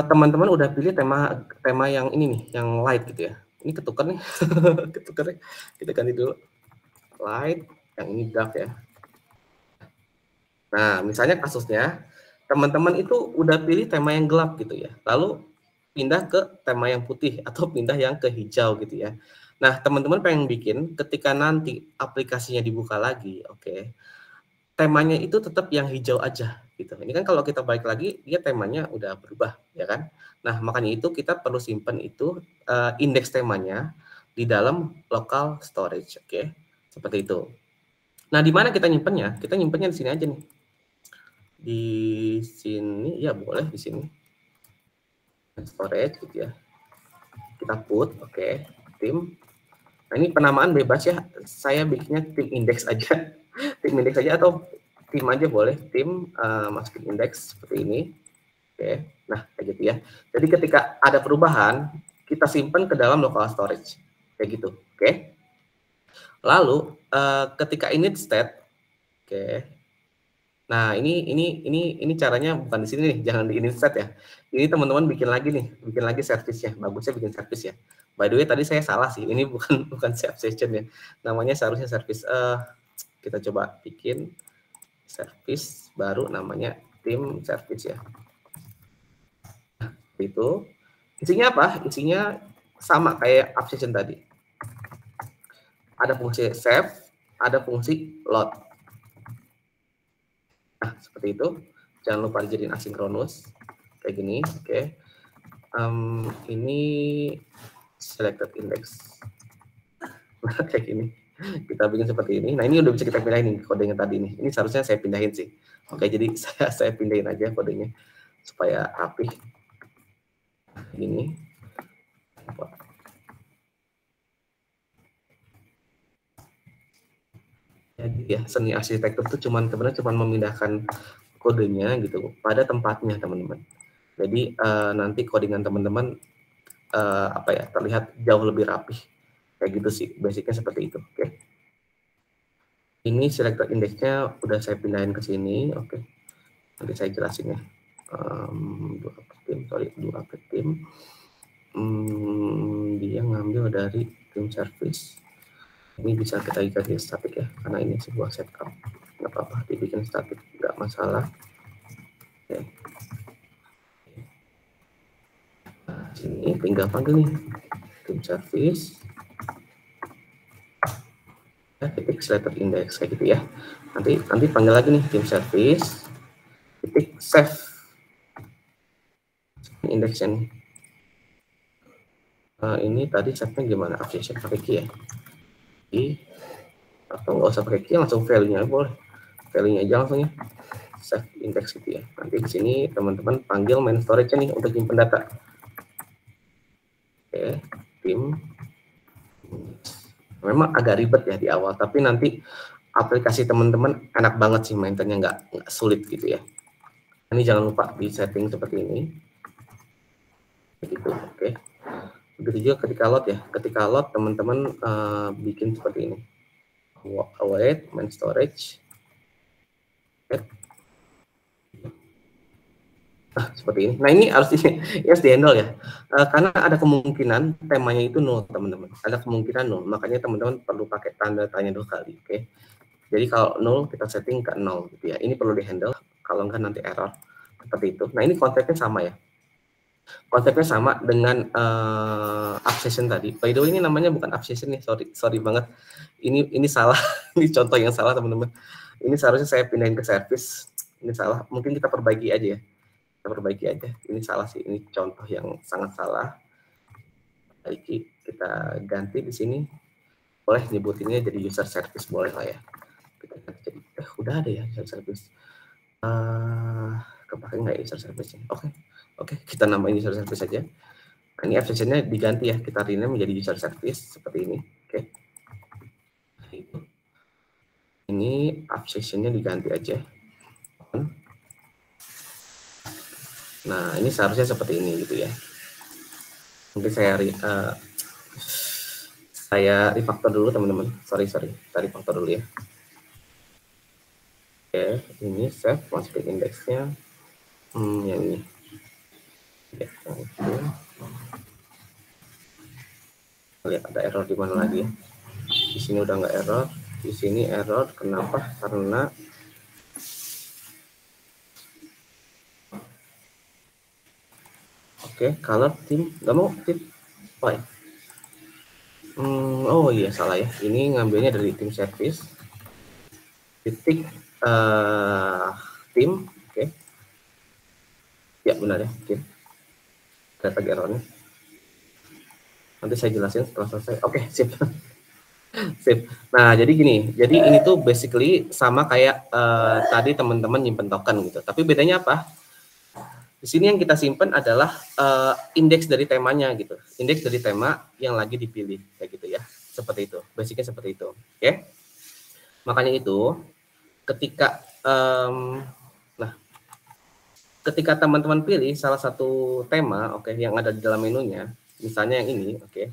Speaker 1: teman-teman udah pilih tema yang ini nih, yang light gitu ya. Ini ketukar nih. Ketukar nih. Kita ganti dulu. Light, yang ini dark ya. Nah, misalnya kasusnya teman-teman itu udah pilih tema yang gelap gitu ya. Lalu pindah ke tema yang putih atau pindah yang ke hijau gitu ya. Nah, teman-teman pengen bikin ketika nanti aplikasinya dibuka lagi, oke. Temanya itu tetap yang hijau aja gitu. Ini kan kalau kita balik lagi dia temanya udah berubah ya kan. Nah, makanya itu kita perlu simpan itu indeks temanya di dalam local storage, oke. Seperti itu. Nah, di mana kita nyimpennya? Kita nyimpennya di sini aja nih. Di sini ya boleh di sini. Storage gitu ya. kita put, oke, tim. Nah, ini penamaan bebas ya, saya bikinnya tim index aja, tim index aja atau tim aja boleh, tim masukin index seperti ini, oke. Nah, kayak gitu ya. Jadi ketika ada perubahan, kita simpan ke dalam local storage, kayak gitu, oke. Lalu ketika init state, oke. Nah, ini caranya bukan di sini nih, jangan di init state ya. Ini teman-teman bikin lagi service-nya. Bagusnya bikin service ya. By the way, tadi saya salah sih. Ini bukan save session ya. Namanya seharusnya service. Kita coba bikin service baru namanya tim service ya. Nah, itu isinya apa? Isinya sama kayak app session tadi. Ada fungsi save, ada fungsi load. Nah, seperti itu. Jangan lupa dijadiin asinkronus. Kayak gini, oke. Ini selected index. Nah, kayak gini. Kita bikin seperti ini. Nah, ini udah bisa kita pindahin nih kodenya tadi nih. Ini seharusnya saya pindahin sih. Oke, jadi saya pindahin aja kodenya supaya rapih. Gini. Jadi ya, seni arsitektur itu sebenarnya cuma memindahkan kodenya gitu pada tempatnya, teman-teman. Jadi nanti codingan teman-teman terlihat jauh lebih rapih. Kayak gitu sih, basicnya seperti itu. Oke. Ini selected indexnya udah saya pindahin ke sini. Oke. Nanti saya jelasin ya. Dua tim. Dia ngambil dari tim service. Ini bisa kita ganti statik ya, karena ini sebuah setup. Nggak apa-apa, dibikin statik, nggak masalah. Oke. Nah, sini tinggal panggil nih, tim service. Titik selected index, kayak gitu ya. Nanti panggil lagi nih, tim service. Titik save. Indexnya nih. Ini tadi save-nya gimana? Application pakai key ya? Atau nggak usah pakai key, langsung value-nya boleh. Value-nya aja langsung ya. Save index gitu ya. Nanti di sini teman-teman panggil main storage-nya nih untuk nyimpen data. Oke, tim. Memang agak ribet ya di awal, tapi nanti aplikasi teman-teman enak banget sih mainnya, nggak sulit gitu ya. Ini jangan lupa di setting seperti ini. Begitu, oke. Begitu juga ketika load ya. Ketika load teman-teman bikin seperti ini. Await, main storage. Okay. Nah, seperti ini. Nah, ini harus di-handle ya. Karena ada kemungkinan temanya itu nol, teman-teman. Ada kemungkinan nol. Makanya teman-teman perlu pakai tanda tanya 2 kali, oke. Jadi kalau nol kita setting ke 0 gitu ya. Ini perlu di-handle, kalau enggak nanti error. Seperti itu. Nah, ini konsepnya sama ya. Konsepnya sama dengan app session tadi. By the way, ini namanya bukan app session nih, sorry banget. Ini salah, ini contoh yang salah teman-teman. Ini seharusnya saya pindahin ke service. Ini salah, mungkin kita perbaiki aja ya. Kita perbaiki aja. Ini salah sih, ini contoh yang sangat salah. Kita ganti di sini. Boleh nyebutinnya jadi user service, boleh lah ya. Kita ganti jadi, udah ada ya user service. Kepake nggak ya user service-nya? Oke, kita namain user service saja. Nah, ini application-nya diganti ya, kita rename menjadi user service seperti ini. Oke. Ini application-nya diganti aja. Nah, ini seharusnya seperti ini gitu ya. Mungkin saya refactor dulu teman-teman. Sorry, kita refactor dulu ya. Oke, ini save, masukin indeksnya. Yang ini. Ya, yang itu. Lihat ada error di mana lagi ya. Di sini udah nggak error. Di sini error, kenapa? Karena color tim nggak mau tim. Oh iya salah ya. Ini ngambilnya dari tim service. Titik tim, oke. Ya benar ya, tim. Data errornya. Nanti saya jelasin setelah selesai. Oke, sip. Sip. Nah, jadi gini. Jadi ini tuh basically sama kayak tadi teman-teman nyimpen token gitu. Tapi bedanya apa? Di sini yang kita simpan adalah indeks dari temanya gitu, indeks dari tema yang lagi dipilih kayak gitu ya, seperti itu, basicnya seperti itu, oke? Makanya itu ketika ketika teman-teman pilih salah satu tema, oke, yang ada di dalam menunya, misalnya yang ini, oke,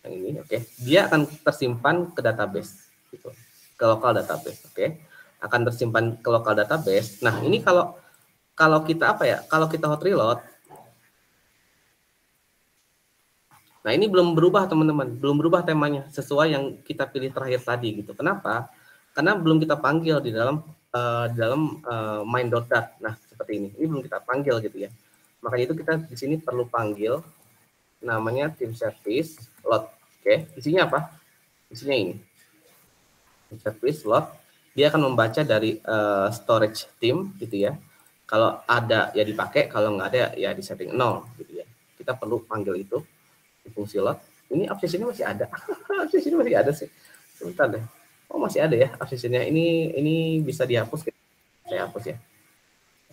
Speaker 1: yang ini, oke, dia akan tersimpan ke database, gitu, ke local database, oke, akan tersimpan ke local database. Nah ini kalau kita apa ya, kalau kita hot reload, nah ini belum berubah teman-teman, belum berubah temanya sesuai yang kita pilih terakhir tadi gitu. Kenapa? Karena belum kita panggil di dalam main.dat. Nah seperti ini belum kita panggil gitu ya. Makanya itu kita di sini perlu panggil namanya team service load. Oke, isinya apa? Isinya ini. Team service load. Dia akan membaca dari storage team gitu ya. Kalau ada ya dipakai, kalau nggak ada ya di setting 0 gitu ya. Kita perlu panggil itu di fungsi load. Ini absensi ini masih ada. Absensi ini masih ada sih. Sebentar deh. Oh masih ada ya absensinya. Ini bisa dihapus. Saya hapus ya.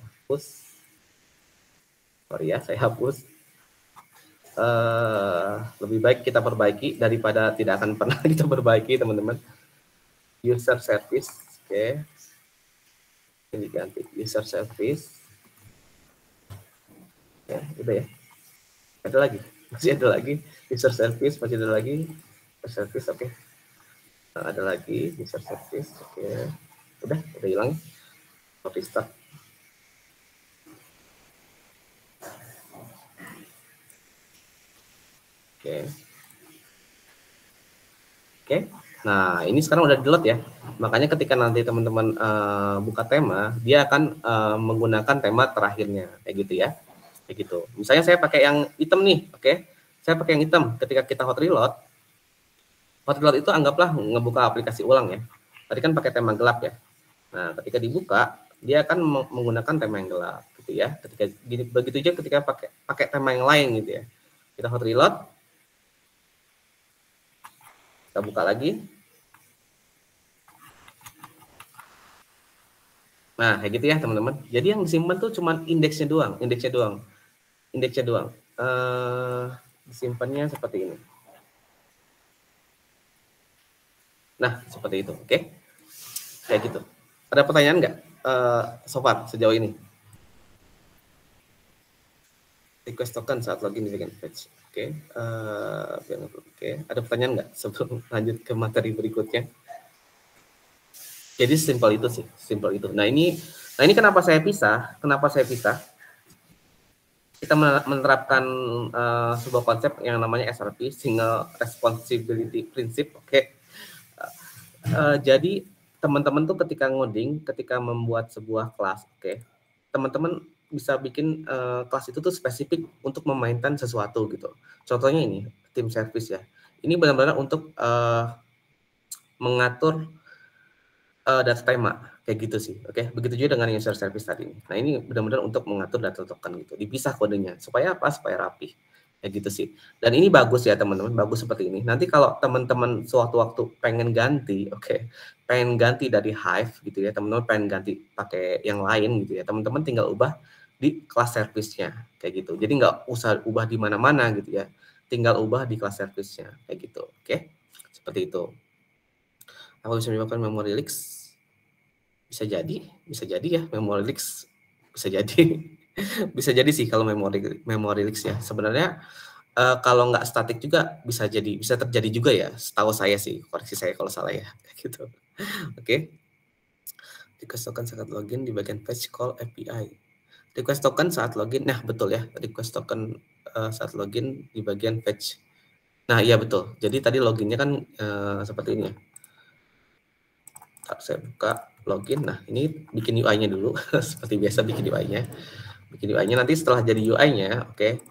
Speaker 1: Hapus. Sorry ya, saya hapus. Lebih baik kita perbaiki daripada tidak akan pernah kita perbaiki teman-teman. User service, oke. Ini ganti user service. Ya, udah ya. Ada lagi, masih ada lagi user service, masih ada lagi user service, oke. Ada lagi user service, oke. Udah hilang. Restart. Oke. Nah, ini sekarang udah di-load ya. Makanya ketika nanti teman-teman buka tema, dia akan menggunakan tema terakhirnya, kayak gitu ya. Kayak gitu. Misalnya saya pakai yang hitam nih, oke. Saya pakai yang hitam. Ketika kita hot reload itu anggaplah ngebuka aplikasi ulang ya. Tadi kan pakai tema gelap ya. Nah, ketika dibuka, dia akan menggunakan tema yang gelap gitu ya. Ketika begitu juga ketika pakai tema yang lain gitu ya. Kita hot reload. Kita buka lagi. Nah, kayak gitu ya teman-teman. Jadi yang disimpan tuh cuma indeksnya doang. Disimpannya seperti ini. Nah, seperti itu, oke? Kayak gitu. Ada pertanyaan nggak so far sejauh ini? Request token saat login di bagian page. Oke. Ada pertanyaan nggak sebelum lanjut ke materi berikutnya? Jadi simpel itu sih, simpel itu. Nah ini kenapa saya pisah? Kita menerapkan sebuah konsep yang namanya SRP, Single Responsibility Principle. Oke. Jadi teman-teman tuh ketika ngoding, ketika membuat sebuah kelas, oke, teman-teman bisa bikin kelas itu tuh spesifik untuk memainkan sesuatu gitu. Contohnya ini, tim service ya. Ini benar-benar untuk mengatur data tema, kayak gitu sih, oke. Begitu juga dengan user service tadi. Nah ini benar-benar untuk mengatur data token gitu, dipisah kodenya. Supaya apa? Supaya rapi. Kayak gitu sih. Dan ini bagus ya teman-teman, bagus seperti ini. Nanti kalau teman-teman suatu waktu pengen ganti, oke, pengen ganti dari Hive gitu ya, teman-teman pengen ganti pakai yang lain gitu ya, teman-teman tinggal ubah di kelas service-nya, kayak gitu. Jadi nggak usah ubah di mana-mana gitu ya, tinggal ubah di kelas service-nya, kayak gitu, oke. Seperti itu. Apa bisa menyebabkan memory leaks? Bisa jadi ya, memory leaks bisa jadi. Bisa jadi sih kalau memory leaks ya. Sebenarnya kalau nggak statik juga bisa terjadi juga ya. Setahu saya sih, koreksi saya kalau salah ya. Gitu. Oke. Request token saat login di bagian page call API. Request token saat login, nah betul ya. Request token saat login di bagian page. Nah iya betul. Jadi tadi loginnya kan seperti ini ya. Saya buka login. Nah ini bikin UI-nya dulu. Seperti biasa bikin UI-nya. Nanti setelah jadi UI-nya, oke.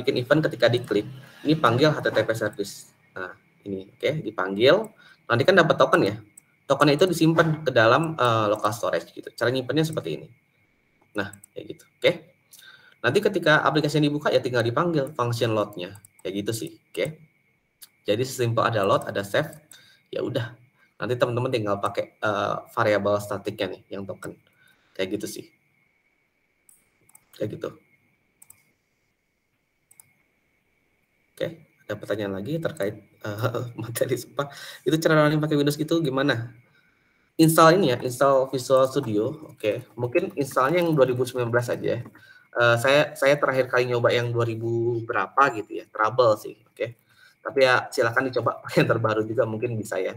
Speaker 1: Bikin event ketika diklik, ini panggil HTTP service. Nah, ini oke, dipanggil. Nanti kan dapat token ya. Token itu disimpan ke dalam local storage gitu. Cara nyimpannya seperti ini. Nah, kayak gitu. Oke. Nanti ketika aplikasi yang dibuka ya tinggal dipanggil function load-nya. Kayak gitu sih, oke. Jadi sesimpel ada load, ada save, ya udah. Nanti teman-teman tinggal pakai variabel statiknya nih yang token. Kayak gitu sih. Kayak gitu. Oke, ada pertanyaan lagi terkait materi SPA. Itu cara running pakai Windows gitu gimana? Install ini ya, install Visual Studio. Oke, mungkin installnya yang 2019 aja. Saya terakhir kali nyoba yang 2000 berapa gitu ya, trouble sih. Oke. Tapi ya silakan dicoba pakai yang terbaru juga mungkin bisa ya.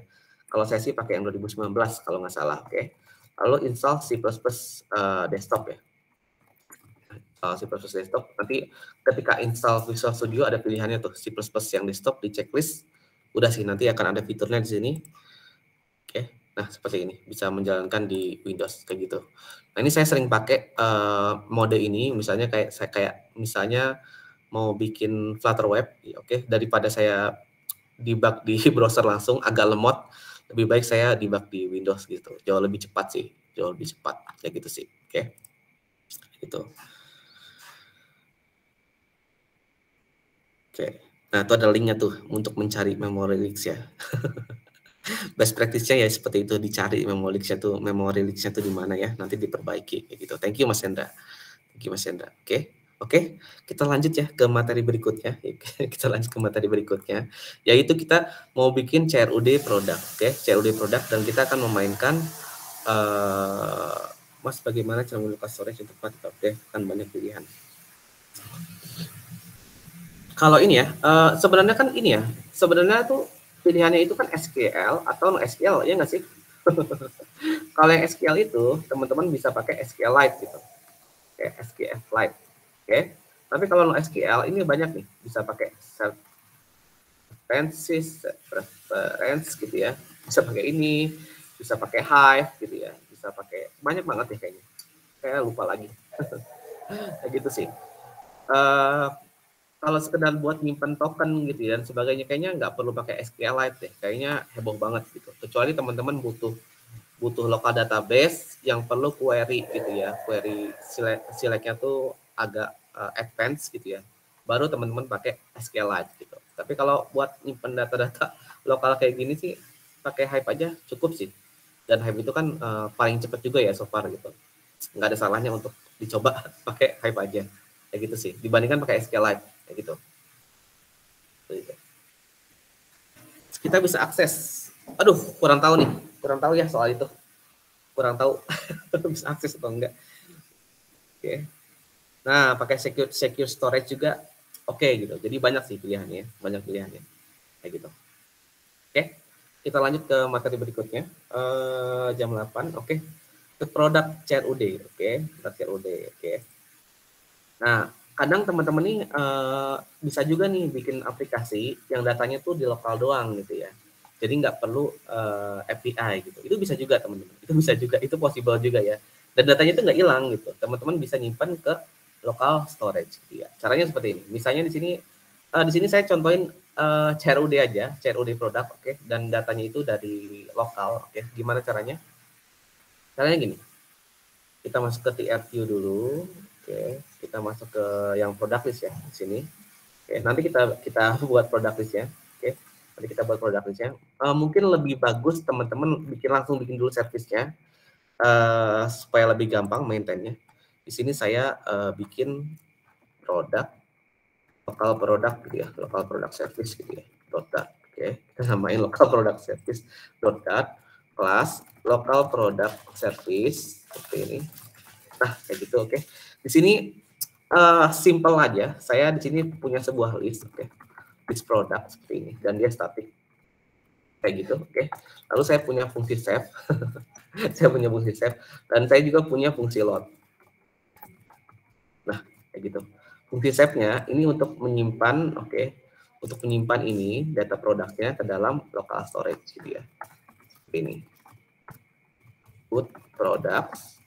Speaker 1: Kalau saya sih pakai yang 2019 kalau nggak salah. Oke. Lalu install C++ desktop ya. C++ desktop. Nanti ketika install Visual Studio ada pilihannya tuh C++ yang desktop di checklist. Udah sih, nanti akan ada fiturnya di sini. Oke, nah seperti ini bisa menjalankan di Windows kayak gitu. Nah ini saya sering pakai mode ini, misalnya kayak misalnya mau bikin Flutter web, oke, daripada saya debug di browser langsung agak lemot, lebih baik saya debug di Windows gitu, jauh lebih cepat sih, jauh lebih cepat kayak gitu sih, oke, gitu. Oke, nah itu ada linknya tuh untuk mencari memory leaks ya. Best practice-nya ya seperti itu, dicari memory leaks-nya tuh di mana ya, nanti diperbaiki kayak gitu. Thank you Mas Hendra. Thank you Mas Hendra. Oke, kita lanjut ya ke materi berikutnya. Kita lanjut ke materi berikutnya, yaitu kita mau bikin CRUD produk. Oke, CRUD produk, dan kita akan memainkan Mas bagaimana cara membuka storage untuk mati update, kan banyak pilihan. Kalau ini ya, sebenarnya kan ini ya, sebenarnya tuh pilihannya itu kan SQL atau NoSQL, ya nggak sih? Kalau yang SQL itu, teman-teman bisa pakai SQLite gitu. Kayak SQLite. Oke. Tapi kalau NoSQL ini banyak nih, bisa pakai reference gitu ya. Bisa pakai ini, bisa pakai Hive gitu ya. Bisa pakai banyak banget ya kayaknya. Saya lupa lagi. Kayak gitu sih. Kalau sekedar buat nyimpen token gitu ya dan sebagainya, kayaknya nggak perlu pakai SQLite deh. Kayaknya heboh banget gitu. Kecuali teman-teman butuh local database yang perlu query gitu ya. Query select-nya tuh agak advance gitu ya. Baru teman-teman pakai SQLite gitu. Tapi kalau buat nyimpen data-data lokal kayak gini sih pakai Hive aja cukup sih. Dan Hive itu kan paling cepat juga ya so far gitu. Nggak ada salahnya untuk dicoba pakai Hive aja. Kayak gitu sih. Dibandingkan pakai SQLite kayak gitu. Kita bisa akses. Aduh, kurang tahu nih. Kurang tahu ya soal itu. Kurang tahu bisa akses atau enggak. Oke. Nah, pakai secure storage juga oke gitu. Jadi banyak sih pilihannya, banyak pilihannya. Kayak gitu. Oke. Kita lanjut ke materi berikutnya. Jam 8. Oke. Ke produk CRUD, oke. Produk CRUD, oke. Nah, kadang teman-teman nih bisa juga nih bikin aplikasi yang datanya tuh di lokal doang gitu ya. Jadi nggak perlu API gitu. Itu bisa juga teman-teman. Itu bisa juga, itu possible juga ya. Dan datanya itu nggak hilang gitu. Teman-teman bisa nyimpan ke local storage gitu ya. Caranya seperti ini. Misalnya di sini saya contohin CRUD aja, CRUD produk, oke. Dan datanya itu dari lokal, oke. Gimana caranya? Caranya gini. Kita masuk ke TRQ dulu. Oke, kita masuk ke yang product list ya di sini. Oke, nanti kita buat product list ya. Oke, nanti kita buat product list ya. Mungkin lebih bagus teman-teman langsung bikin dulu service-nya supaya lebih gampang maintainnya. Di sini saya bikin produk lokal produk gitu ya, lokal product service gitu ya. Product. Oke, kita samain lokal product service dot kelas lokal product service seperti ini. Nah, kayak gitu, oke. Di sini simple aja. Saya di sini punya sebuah list, oke. List produk seperti ini dan dia static. Kayak gitu, oke. Lalu saya punya fungsi save. Saya punya fungsi save dan saya juga punya fungsi load. Nah, kayak gitu. Fungsi save-nya ini untuk menyimpan, oke. Untuk menyimpan ini data produknya ke dalam local storage gitu ya. Seperti ini. Put products.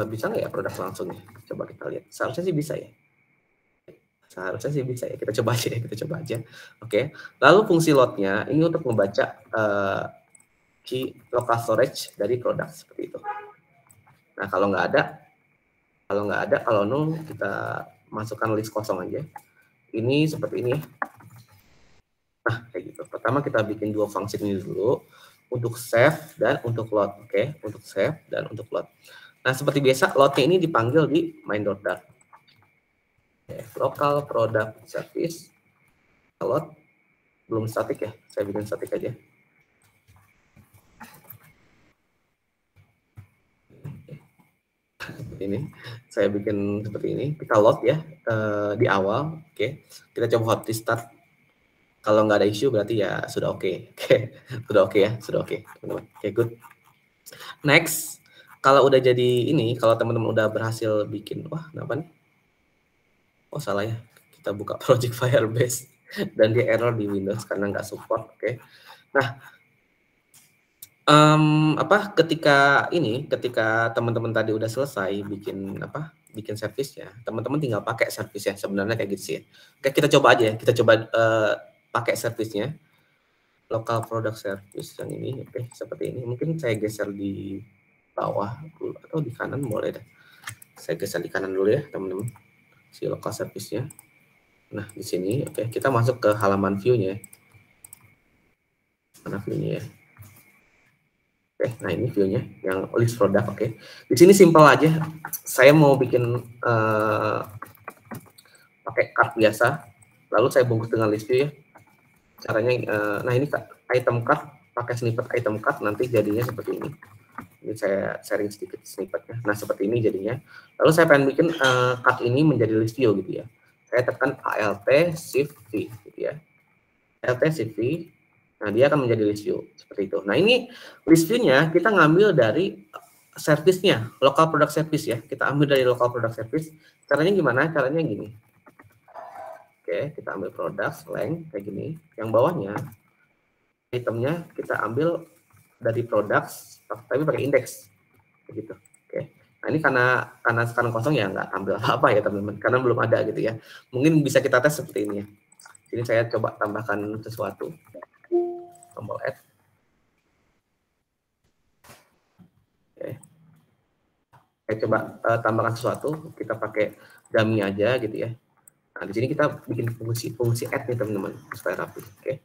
Speaker 1: Bisa nggak ya produk langsung ya? Coba kita lihat. Seharusnya sih bisa ya. Seharusnya sih bisa ya. Kita coba aja ya. Kita coba aja. Oke. Lalu fungsi load-nya ini untuk membaca key local storage dari produk seperti itu. Nah kalau nggak ada, kalau nol kita masukkan list kosong aja. Ini seperti ini. Nah kayak gitu. Pertama kita bikin dua fungsi ini dulu untuk save dan untuk load. Oke. Untuk save dan untuk load. Nah, seperti biasa, loadnya ini dipanggil di main.dart. Local product service load, belum statik ya, saya bikin statik aja. Seperti ini, saya bikin seperti ini, kita load ya di awal. Oke, kita coba hot restart. Kalau nggak ada isu berarti ya sudah oke. Sudah oke ya, sudah oke, teman-teman. Oke, good. Next, kalau udah jadi ini, kalau teman-teman udah berhasil bikin, wah kenapa nih? Oh salah ya, kita buka project Firebase dan dia error di Windows karena nggak support. Oke. Nah, ketika teman-teman tadi udah selesai bikin servisnya, teman-teman tinggal pakai servisnya, sebenarnya kayak gitu sih ya. Oke, kita coba aja ya, kita coba pakai servisnya, local product service yang ini. Oke, seperti ini. Mungkin saya geser di bawah dulu atau di kanan, boleh deh. Saya geser di kanan dulu ya, teman-teman, si local service-nya. Nah, di sini, oke, kita masuk ke halaman view-nya. Mana view-nya ya? Oke, nah ini view-nya yang list product. Oke, di sini simpel aja. Saya mau bikin pakai card biasa, lalu saya bungkus dengan list view ya. Caranya, nah ini item card, pakai snippet item card, nanti jadinya seperti ini. Ini saya sharing sedikit snippetnya. Nah seperti ini jadinya. Lalu saya pengen bikin card ini menjadi list view gitu ya. Saya tekan Alt Shift V gitu ya. Alt Shift V. Nah, dia akan menjadi list view seperti itu. Nah, ini list view-nya kita ngambil dari service-nya, local product service ya. Kita ambil dari local product service. Caranya gimana? Caranya gini. Oke, kita ambil product length kayak gini. Yang bawahnya itemnya kita ambil dari products tapi pakai index kayak gitu. Oke. Nah, ini karena sekarang kosong ya nggak ambil apa-apa ya, teman-teman. Karena belum ada gitu ya. Mungkin bisa kita tes seperti ini ya. Sini saya coba tambahkan sesuatu. Tombol add. Oke. Saya coba tambahkan sesuatu, kita pakai dummy aja gitu ya. Nah, di sini kita bikin fungsi add nih, teman-teman, supaya rapi. Oke.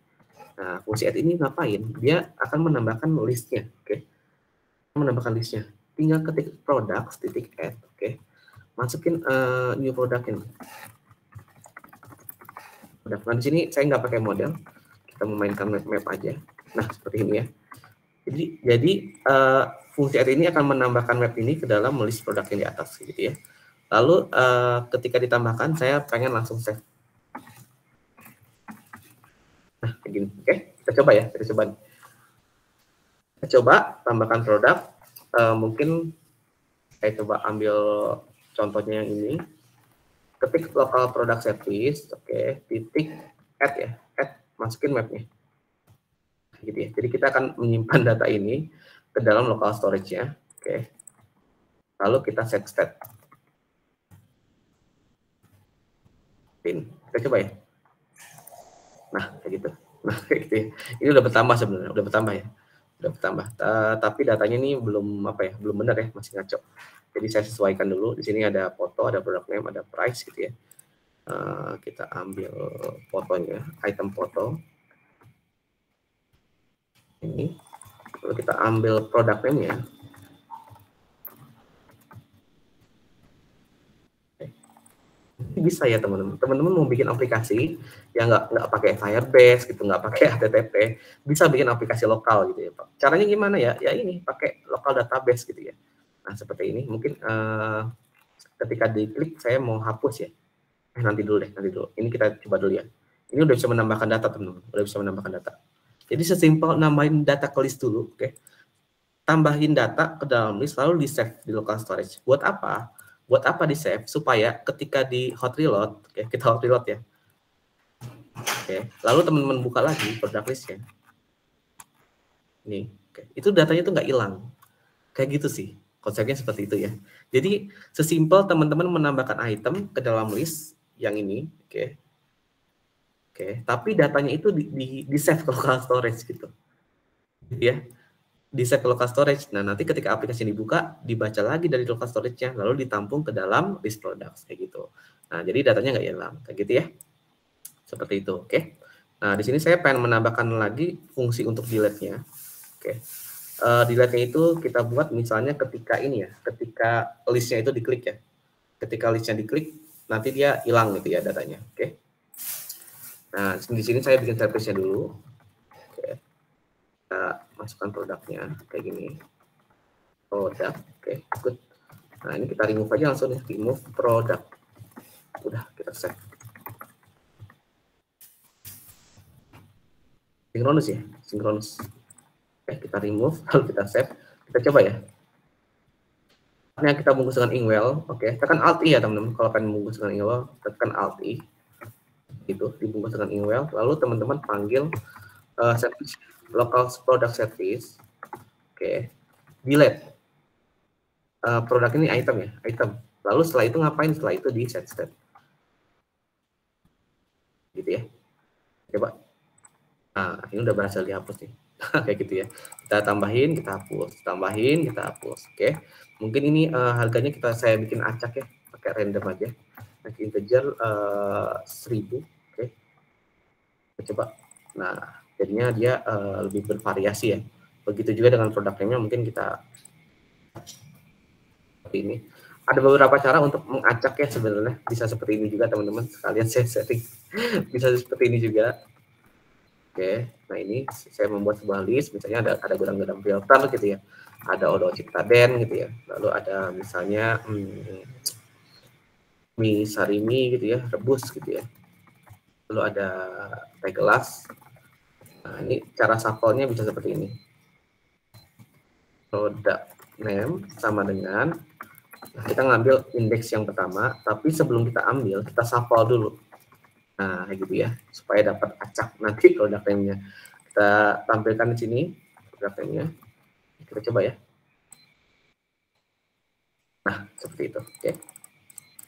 Speaker 1: Nah, fungsi add ini ngapain? Dia akan menambahkan listnya. Oke. Menambahkan listnya. Tinggal ketik products titik add. Oke. Masukin new product ini. Nah, di sini saya nggak pakai model. Kita memainkan map aja. Nah, seperti ini ya. Jadi fungsi add ini akan menambahkan map ini ke dalam list produk yang di atas gitu ya. Lalu ketika ditambahkan saya pengen langsung save. Nah, begini. Oke, kita coba ya, kita coba tambahkan produk. Mungkin saya coba ambil contohnya yang ini. Ketik local product service, oke, titik add ya, add, masukin mapnya. Gitu ya. Jadi kita akan menyimpan data ini ke dalam local storage-nya. Oke. Lalu kita set state. Kita coba ya. Nah, kayak gitu. Nah, kayak gitu ya. Ini udah bertambah sebenarnya, udah bertambah ya. Udah bertambah. Tapi datanya ini belum belum benar ya, masih ngaco. Jadi saya sesuaikan dulu. Di sini ada foto, ada product name, ada price gitu ya. Kita ambil fotonya, item foto. Ini. Lalu kita ambil product name-nya. Bisa ya teman-teman. Teman-teman mau bikin aplikasi yang nggak pakai Firebase gitu, nggak pakai HTTP, bisa bikin aplikasi lokal gitu ya Pak. Caranya gimana ya? Ya ini pakai local database gitu ya. Nah seperti ini. Mungkin ketika diklik saya mau hapus ya. Nanti dulu. Ini kita coba dulu ya. Ini udah bisa menambahkan data teman-teman. Udah bisa menambahkan data. Jadi sesimpel nambahin data ke list dulu, oke? Tambahin data ke dalam list lalu di save di local storage. Buat apa? Buat apa di save? Supaya ketika di hot reload, oke, kita hot reload ya. Oke, lalu teman-teman buka lagi product listnya. Nih, oke. Itu datanya tuh nggak hilang. Kayak gitu sih. Konsepnya seperti itu ya. Jadi sesimpel teman-teman menambahkan item ke dalam list yang ini, oke. Oke, tapi datanya itu di save ke local storage gitu. Ya. Di save ke local storage. Nah, nanti ketika aplikasi dibuka, dibaca lagi dari local storage-nya, lalu ditampung ke dalam list products, kayak gitu. Nah, jadi datanya nggak hilang, kayak gitu ya. Seperti itu, oke. Nah, di sini saya pengen menambahkan lagi fungsi untuk delete-nya. Oke. delete-nya itu kita buat misalnya ketika ini ya, ketika listnya itu diklik ya. Ketika listnya diklik, nanti dia hilang gitu ya datanya. Oke. Nah, di sini saya bikin service-nya dulu. Oke. Kita masukkan produknya kayak gini. Produk, oke, good. Nah, ini kita remove aja langsung nih, remove produk. Udah, kita save. Sinkronus ya, sinkronus. Oke, kita remove, lalu kita save. Kita coba ya. Ini kita bungkus dengan Inkwell, oke. Tekan Alt I ya teman-teman. Kalau pengen bungkus dengan Inkwell, tekan Alt I. Itu dibungkus dengan Inkwell. Lalu teman-teman panggil service local product service. Oke, delete. Produk ini item ya, item. Lalu setelah itu ngapain? Setelah itu di set state. Gitu ya. Coba. Nah, ini udah berhasil dihapus nih. Kayak gitu ya. Kita tambahin, kita hapus. Tambahin, kita hapus. Oke. Mungkin ini harganya saya bikin acak ya. Pakai random aja. Next integer 1000. Oke. Kita coba. Nah, jadinya dia lebih bervariasi ya. Begitu juga dengan produk name-nya mungkin kita seperti ini. Ada beberapa cara untuk mengacak ya sebenarnya. Bisa seperti ini juga teman-teman. Sekalian saya setting. Bisa seperti ini juga. Oke, nah ini saya membuat sebuah list, misalnya ada gudang-gudang filter gitu ya, ada odol ciptaden gitu ya, lalu ada misalnya mie sarimi gitu ya, rebus gitu ya, lalu ada teh gelas. Nah ini cara shuffle-nya bisa seperti ini. Product name sama dengan, nah, kita ngambil indeks yang pertama, tapi sebelum kita ambil kita shuffle dulu. Nah gitu ya, supaya dapat acak nanti product name-nya. Kita tampilkan di sini produknya. Kita coba ya. Nah, seperti itu. Oke.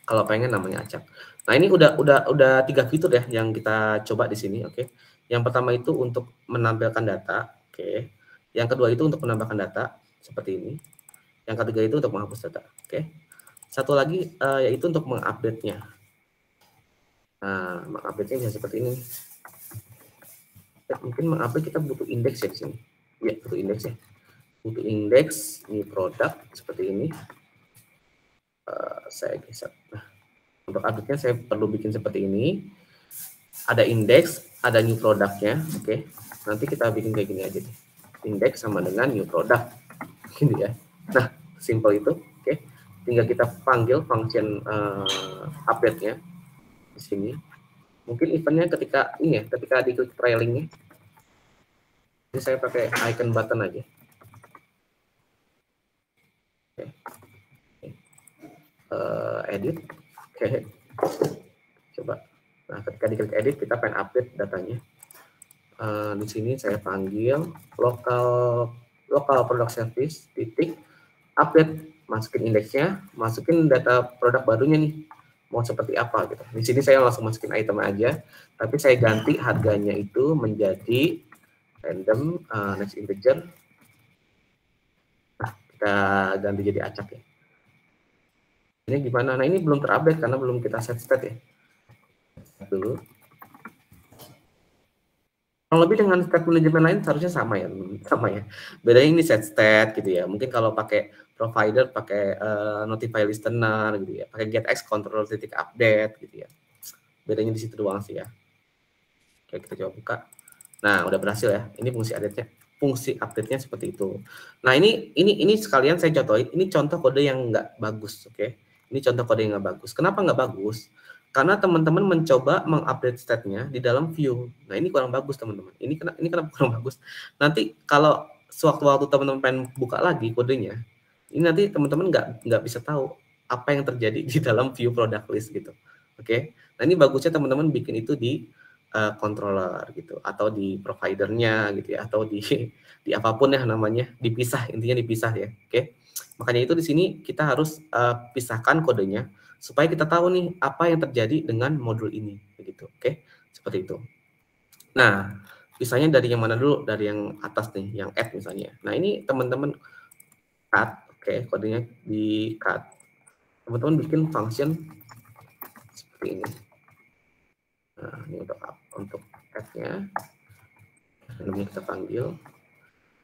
Speaker 1: Kalau pengen namanya acak. Nah, ini udah 3 fitur ya yang kita coba di sini, oke. Yang pertama itu untuk menampilkan data, oke. Yang kedua itu untuk menambahkan data seperti ini. Yang ketiga itu untuk menghapus data, oke. Satu lagi yaitu untuk mengupdate-nya. Nah, mengupdate-nya bisa seperti ini. Mungkin mengupdate kita butuh indeks ya di sini. Ya, butuh indeks ya. Butuh indeks ini produk seperti ini. Saya geser. Nah, untuk update-nya saya perlu bikin seperti ini. Ada indeks, ada new produknya, oke. Nanti kita bikin kayak gini aja nih. Indeks sama dengan new product, gitu ya. Nah, simple itu, oke. Tinggal kita panggil function update-nya di sini. Mungkin event-nya ketika ini ya, ketika diklik trailingnya. Ini saya pakai icon button aja. Oke. Edit, oke. Coba. Nah, ketika diklik edit, kita pengen update datanya. Di sini saya panggil local product service titik update, masukin indeksnya, masukin data produk barunya nih, mau seperti apa gitu. Di sini saya langsung masukin item aja, tapi saya ganti harganya itu menjadi random next integer. Nah, kita ganti jadi acak ya. Ini gimana? Nah, ini belum terupdate karena belum kita set state ya. Dulu. Kalau lebih dengan state manajemen lain seharusnya sama ya. Bedanya ini set state gitu ya. Mungkin kalau pakai provider pakai notify listener gitu ya. Pakai getX control titik update gitu ya. Bedanya di situ doang sih ya. Oke, kita coba buka. Nah, udah berhasil ya. Ini fungsi update-nya seperti itu. Nah, ini sekalian saya contohin. Ini contoh kode yang nggak bagus, oke. Ini contoh kode yang nggak bagus. Kenapa nggak bagus? Karena teman-teman mencoba mengupdate state-nya di dalam view. Nah, ini kurang bagus, teman-teman. Ini kenapa kurang bagus? Nanti kalau sewaktu-waktu teman-teman pengen buka lagi kodenya, ini nanti teman-teman nggak bisa tahu apa yang terjadi di dalam view product list gitu. Oke. Nah, ini bagusnya teman-teman bikin itu di controller gitu, atau di providernya gitu ya, atau di apapun ya namanya, dipisah, intinya dipisah ya. Oke. Makanya itu di sini kita harus pisahkan kodenya supaya kita tahu nih apa yang terjadi dengan modul ini begitu. Oke. Seperti itu. Nah, pisahnya dari yang mana dulu? Dari yang atas nih, yang add misalnya. Nah, ini teman-teman cut, oke, kodenya di cut. Teman-teman bikin function seperti ini. Nah, ini untuk add-nya. Namanya kita panggil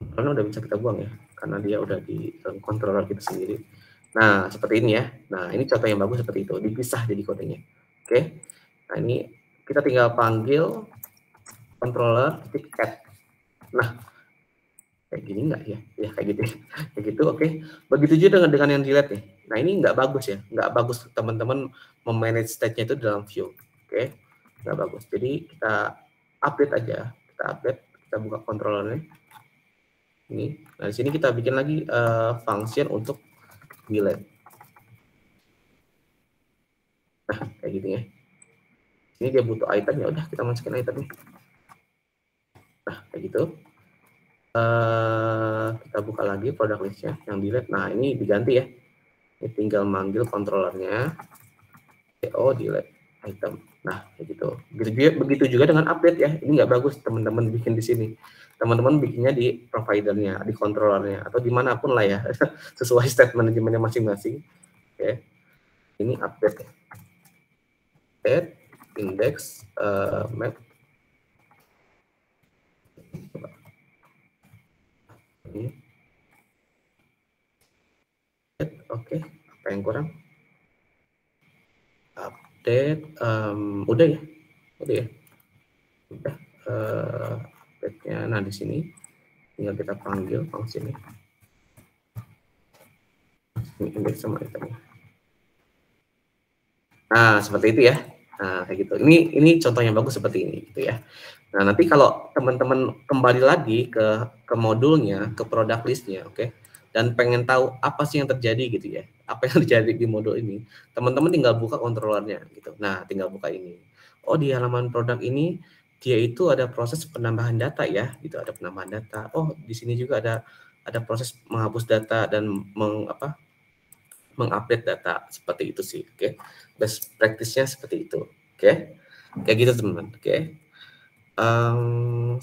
Speaker 1: Karena udah bisa kita buang ya, karena dia udah di dalam controller kita sendiri. Nah, seperti ini ya. Nah, ini contoh yang bagus seperti itu, dipisah jadi kodenya. Oke. Nah, ini kita tinggal panggil controller add. Nah, kayak gini enggak ya? Ya kayak gitu. Kayak gitu, oke. Begitu juga dengan yang delete nih. Nah, ini enggak bagus ya. Enggak bagus teman-teman memanage state-nya itu dalam view. Oke. Enggak bagus. Jadi kita update aja. Kita update, kita buka controllernya. Ini. Nah, di sini kita bikin lagi function untuk delete. Nah, kayak gitu ya. Ini dia butuh item, ya udah kita masukin itemnya. Nah, kayak gitu. Kita buka lagi product listnya yang delete. Nah, ini diganti ya. Ini tinggal manggil controllernya. Oh, delete item. Nah, kayak gitu. Begitu juga dengan update ya. Ini nggak bagus teman-teman bikin di sini. Teman-teman bikinnya di providernya, di controllernya, atau dimanapun lah ya. Sesuai state manajemennya masing-masing. Oke. Ini update ya. Add, index, map. Ini. Oke, apa yang kurang? Update, udah ya, udah. Update-nya. Nah, di sini tinggal kita panggil function ini. Ini index sama itemnya. Nah, seperti itu ya. Nah, kayak gitu. Ini contoh yang bagus seperti ini, gitu ya. Nah, nanti kalau teman-teman kembali lagi ke modulnya, ke product listnya, oke, dan pengen tahu apa sih yang terjadi gitu ya, apa yang terjadi di modul ini, teman-teman tinggal buka controllernya gitu. Nah, tinggal buka ini. Oh, di halaman produk ini dia itu ada proses penambahan data ya, gitu, ada penambahan data. Oh, di sini juga ada proses menghapus data dan mengupdate data, seperti itu sih, oke. Best practice-nya seperti itu, oke. Kayak gitu teman-teman, oke.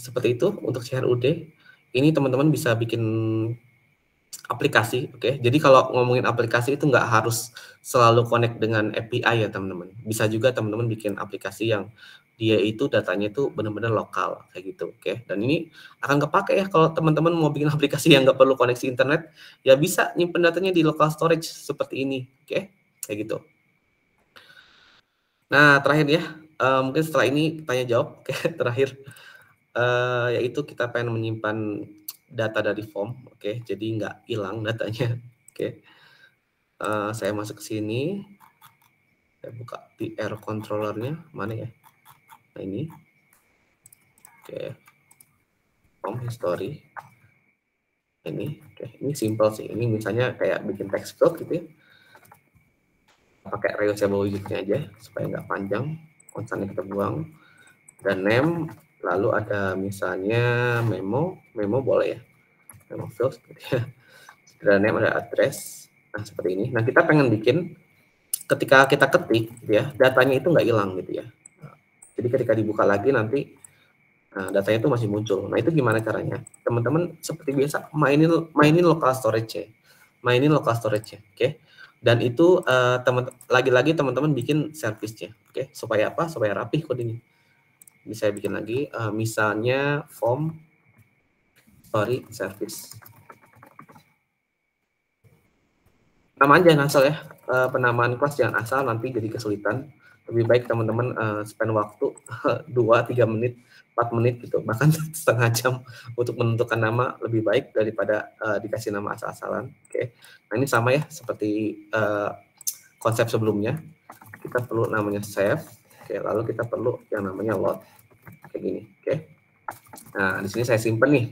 Speaker 1: Seperti itu untuk CRUD. Ini teman-teman bisa bikin aplikasi, oke. Jadi kalau ngomongin aplikasi itu nggak harus selalu connect dengan API ya teman-teman. Bisa juga teman-teman bikin aplikasi yang dia itu datanya itu benar-benar lokal kayak gitu, oke. Dan ini akan kepake ya kalau teman-teman mau bikin aplikasi yang nggak perlu koneksi internet, ya bisa nyimpen datanya di local storage seperti ini, oke, kayak gitu. Nah, terakhir ya, mungkin setelah ini tanya jawab, oke, terakhir. Yaitu kita pengen menyimpan data dari form, oke, jadi nggak hilang datanya, oke. Saya masuk ke sini, saya buka PR controllernya, mana ya? Nah, ini, oke, form history, ini, oke, ini simple sih, ini misalnya kayak bikin text field gitu ya, pakai reusable widgetnya aja supaya nggak panjang, konstannya kita buang, dan name, lalu ada misalnya memo boleh ya, memo field gitu ya. Dan name ada address. Nah, seperti ini. Nah, kita pengen bikin ketika kita ketik gitu ya, datanya itu nggak hilang gitu ya. Jadi ketika dibuka lagi nanti datanya itu masih muncul. Nah, itu gimana caranya? Teman-teman seperti biasa mainin local storage ya. Mainin local storage ya, oke. Dan itu lagi-lagi teman-teman bikin service-nya, oke. Supaya apa? Supaya rapih kodenya. Ini saya bikin lagi misalnya form story service. Nama jangan asal ya, penamaan kelas jangan asal, nanti jadi kesulitan. Lebih baik teman-teman spend waktu 2-3 menit, 4 menit gitu, bahkan setengah jam untuk menentukan nama lebih baik daripada dikasih nama asal-asalan. Oke. Nah, ini sama ya seperti konsep sebelumnya. Kita perlu namanya save, oke, lalu kita perlu yang namanya load, kayak gini, oke. Nah, di sini saya simpen nih.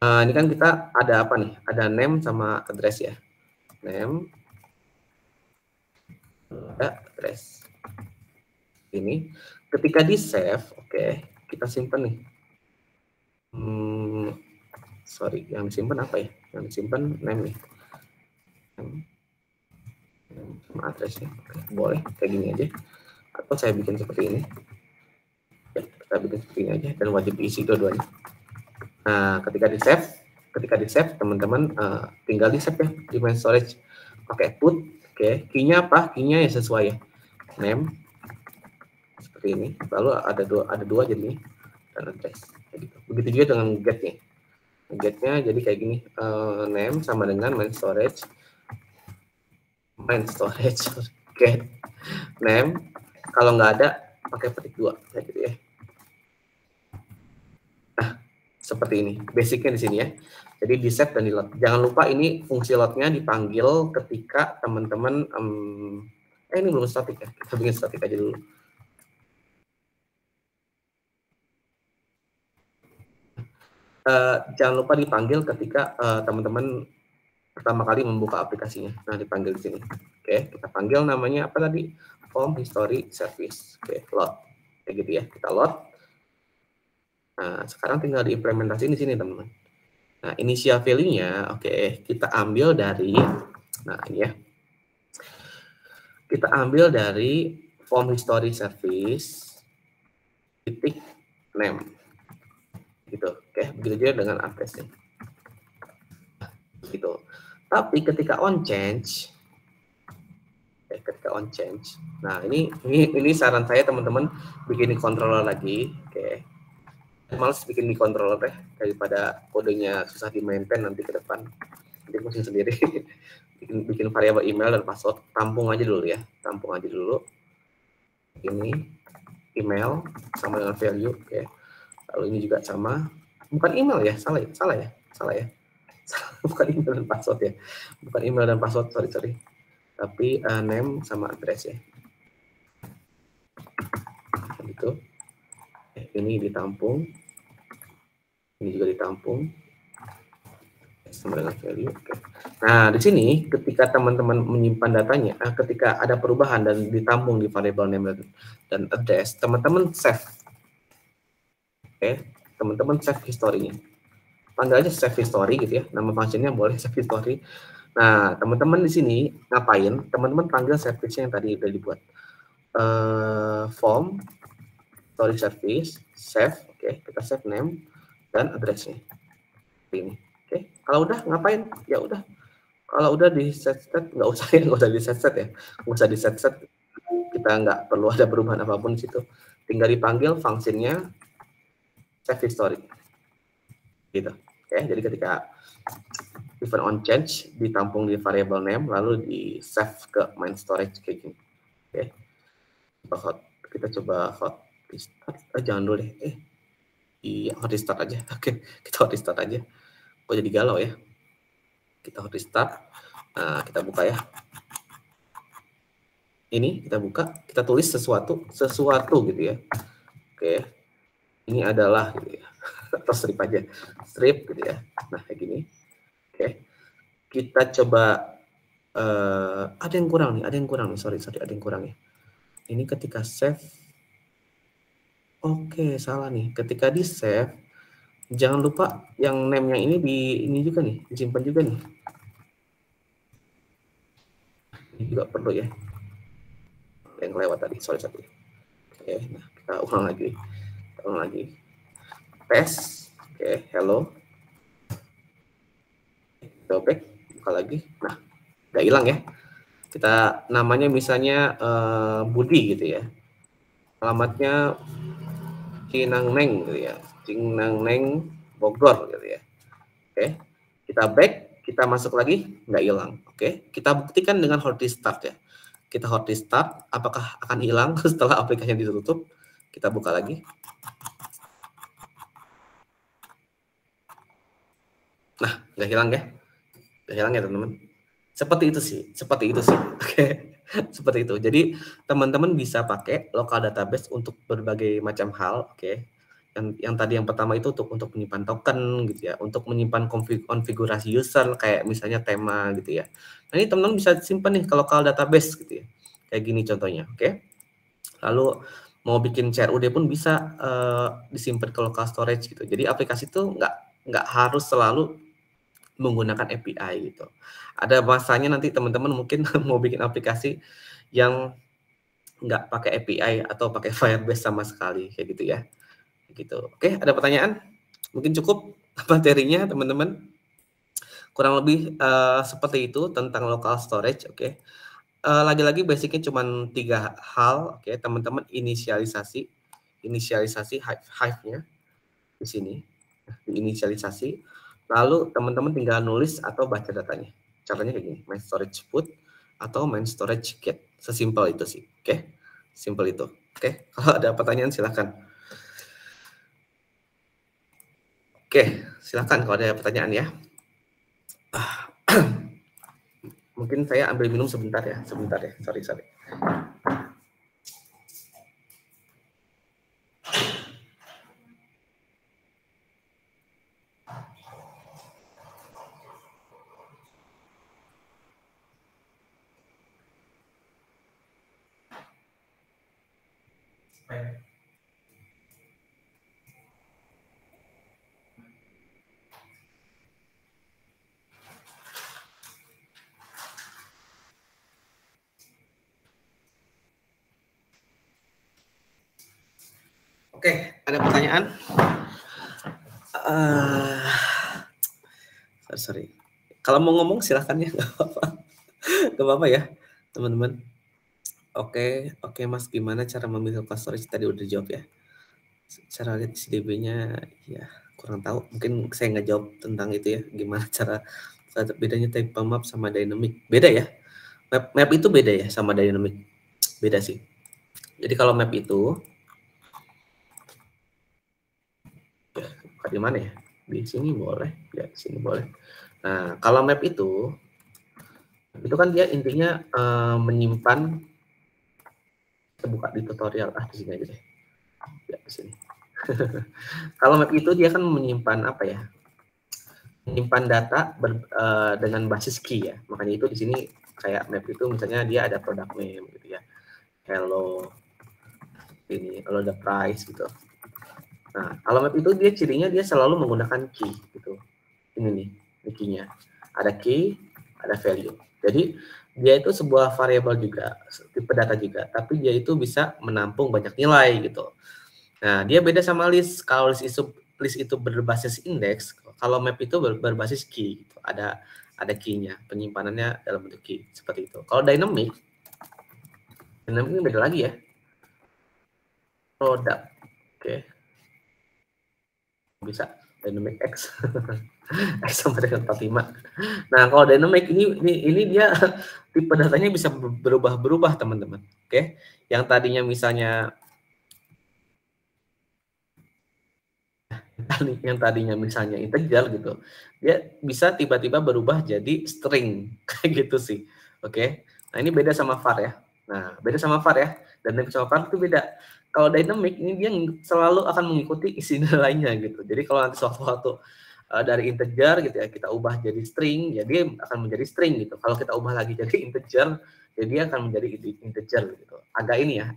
Speaker 1: Ini kan kita ada apa nih? Ada name sama address ya. Name, address. Ini ketika di save, oke, kita simpan nih. Sorry, yang disimpan apa ya? Yang disimpan name nih. Sama addressnya. Oke, boleh kayak gini aja. Atau saya bikin seperti ini. Ya, kita bikin seperti ini aja dan wajib diisi dua-duanya. Nah, ketika di save, teman-teman tinggal di save ya di main storage. Pakai put, oke. Key-nya apa? Key-nya ya sesuai ya. Name seperti ini. Lalu ada dua jadi dan address. Gitu. Begitu juga dengan get nih. Getnya jadi kayak gini, name sama dengan main storage get name. Kalau nggak ada pakai petik 2 kayak gitu ya. Nah, seperti ini basicnya di sini ya. Jadi di set dan di load. Jangan lupa ini fungsi loadnya dipanggil ketika teman-teman ini belum statik ya, kita bikin statik aja dulu. Jangan lupa dipanggil ketika teman-teman pertama kali membuka aplikasinya. Nah, dipanggil di sini. Oke, kita panggil namanya apa tadi? Form history service. Oke, load. Kayak gitu ya. Kita load. Nah, sekarang tinggal diimplementasi di sini, teman-teman. Nah, initial value-nya, oke, kita ambil dari, nah ini ya. Kita ambil dari form history service titik name. Gitu. Oke, begitu juga dengan address-nya. Gitu. Tapi ketika on change, nah ini saran saya teman-teman bikin di controller lagi. Oke, males bikin di controller deh daripada kodenya susah di maintain nanti ke depan, nanti pusing sendiri. bikin variabel email dan password, tampung aja dulu ya, ini email sama dengan value. Oke, lalu ini juga sama, bukan email ya, salah ya bukan email dan password ya, sorry, tapi name sama address ya, gitu. Ini ditampung, ini juga ditampung sama dengan value. Oke. Nah, di sini ketika teman-teman menyimpan datanya, ketika ada perubahan dan ditampung di variable name dan address, teman-teman save. Oke, teman-teman save historinya. Panggil aja save history gitu ya, nama functionnya boleh save history. Nah, teman-teman di sini ngapain? Teman-teman panggil service yang tadi udah dibuat. Form story service save. Oke, kita save name dan addressnya ini. Oke, kalau udah ngapain? Ya udah, kalau udah di set nggak usah di set ya, nggak usah di set, kita nggak perlu ada perubahan apapun di situ, tinggal dipanggil fungsinya save history gitu. Oke, jadi ketika event on change ditampung di variable name lalu di save ke main storage kayak gini. Oke, kita coba hot restart. Jangan dulu deh, iya hot restart aja. Oke, kita hot restart aja. Kok jadi galau ya? Kita hot restart. Nah, kita buka ya. Ini kita buka, kita tulis sesuatu gitu ya. Oke, ini adalah gitu ya. Atau strip aja, strip gitu ya. Nah, kayak gini. Oke, kita coba. Ada yang kurang nih, sorry, ada yang kurang ya. Ini ketika save. Oke, salah nih. Ketika di save, jangan lupa yang name-nya ini juga nih, disimpan juga nih. Ini juga perlu ya. Yang lewat tadi, sorry. Oke, nah kita ulang lagi. Test. Oke, hello. Kita back, buka lagi. Nah, udah hilang ya. Kita namanya misalnya Budi gitu ya. Alamatnya Cinangneng gitu ya. Cinangneng Bogor gitu ya. Oke, kita back, kita masuk lagi, nggak hilang. Oke, kita buktikan dengan hot restart ya. Kita hot restart, apakah akan hilang setelah aplikasinya ditutup? Kita buka lagi. Nah, nggak hilang ya? Nggak hilang ya teman-teman? Seperti itu sih. Oke, seperti itu. Jadi teman-teman bisa pakai local database untuk berbagai macam hal. Oke, yang tadi yang pertama itu untuk menyimpan token gitu ya, untuk menyimpan konfigurasi user kayak misalnya tema gitu ya. Nah, ini teman-teman bisa simpan nih ke local database gitu ya. Kayak gini contohnya. Oke. Lalu mau bikin CRUD pun bisa disimpan ke local storage gitu. Jadi aplikasi itu nggak harus selalu menggunakan API gitu. Ada masanya nanti teman-teman mungkin mau bikin aplikasi yang nggak pakai API atau pakai Firebase sama sekali kayak gitu ya. Gitu. Oke, ada pertanyaan? Mungkin cukup materinya teman-teman. Kurang lebih seperti itu tentang local storage. Oke. Lagi-lagi basicnya cuma 3 hal. Oke, teman-teman inisialisasi Hive-nya di sini. Diinisialisasi. Lalu teman-teman tinggal nulis atau baca datanya. Caranya kayak gini, main storage put atau main storage get. Sesimpel itu sih, oke? Simple itu, oke? Kalau ada pertanyaan silahkan. Oke, silahkan kalau ada pertanyaan ya. Mungkin saya ambil minum sebentar ya, sorry. Oke, ada pertanyaan? Sorry. Kalau mau ngomong silahkan ya, nggak apa-apa. Nggak apa-apa ya, teman-teman. Oke, Mas, gimana cara memilih local storage? Tadi udah jawab ya. Cara lihat CDB-nya, ya kurang tahu. Mungkin saya nggak jawab tentang itu ya. Gimana cara bedanya type map sama dynamic? Beda ya. Map itu beda ya sama dynamic. Beda sih. Jadi kalau map itu, di mana ya? Di sini boleh, ya di sini boleh. Nah, kalau map itu kan dia intinya menyimpan. Kita buka di tutorial di sini aja deh. Ya di sini. Kalau map itu dia kan menyimpan apa ya? Menyimpan data dengan basis key ya. Makanya itu di sini kayak map itu misalnya dia ada product name gitu ya. Hello ini, kalau ada price gitu. Nah, kalau map itu dia cirinya dia selalu menggunakan key gitu. Ini nih, key-nya. Ada key, ada value. Jadi dia itu sebuah variabel juga, tipe data juga, tapi dia itu bisa menampung banyak nilai gitu. Nah, dia beda sama list. Kalau list itu berbasis indeks, kalau map itu berbasis key gitu. Ada key-nya, penyimpanannya dalam bentuk key seperti itu. Kalau dynamic ini beda lagi ya. Product. Oke. Bisa dynamic X. X sama dengan 45. Nah, kalau dynamic ini dia tipe datanya bisa berubah-berubah, teman-teman. Oke. Yang tadinya misalnya integer gitu, dia bisa tiba-tiba berubah jadi string kayak gitu sih. Oke. Nah, ini beda sama var ya. Nah, beda sama var ya. Dynamic sama var itu beda. Kalau dynamic ini dia selalu akan mengikuti isi nilainya gitu. Jadi kalau nanti suatu dari integer gitu ya kita ubah jadi string, ya dia akan menjadi string gitu. Kalau kita ubah lagi jadi integer, ya dia akan menjadi integer gitu. Agak ini ya,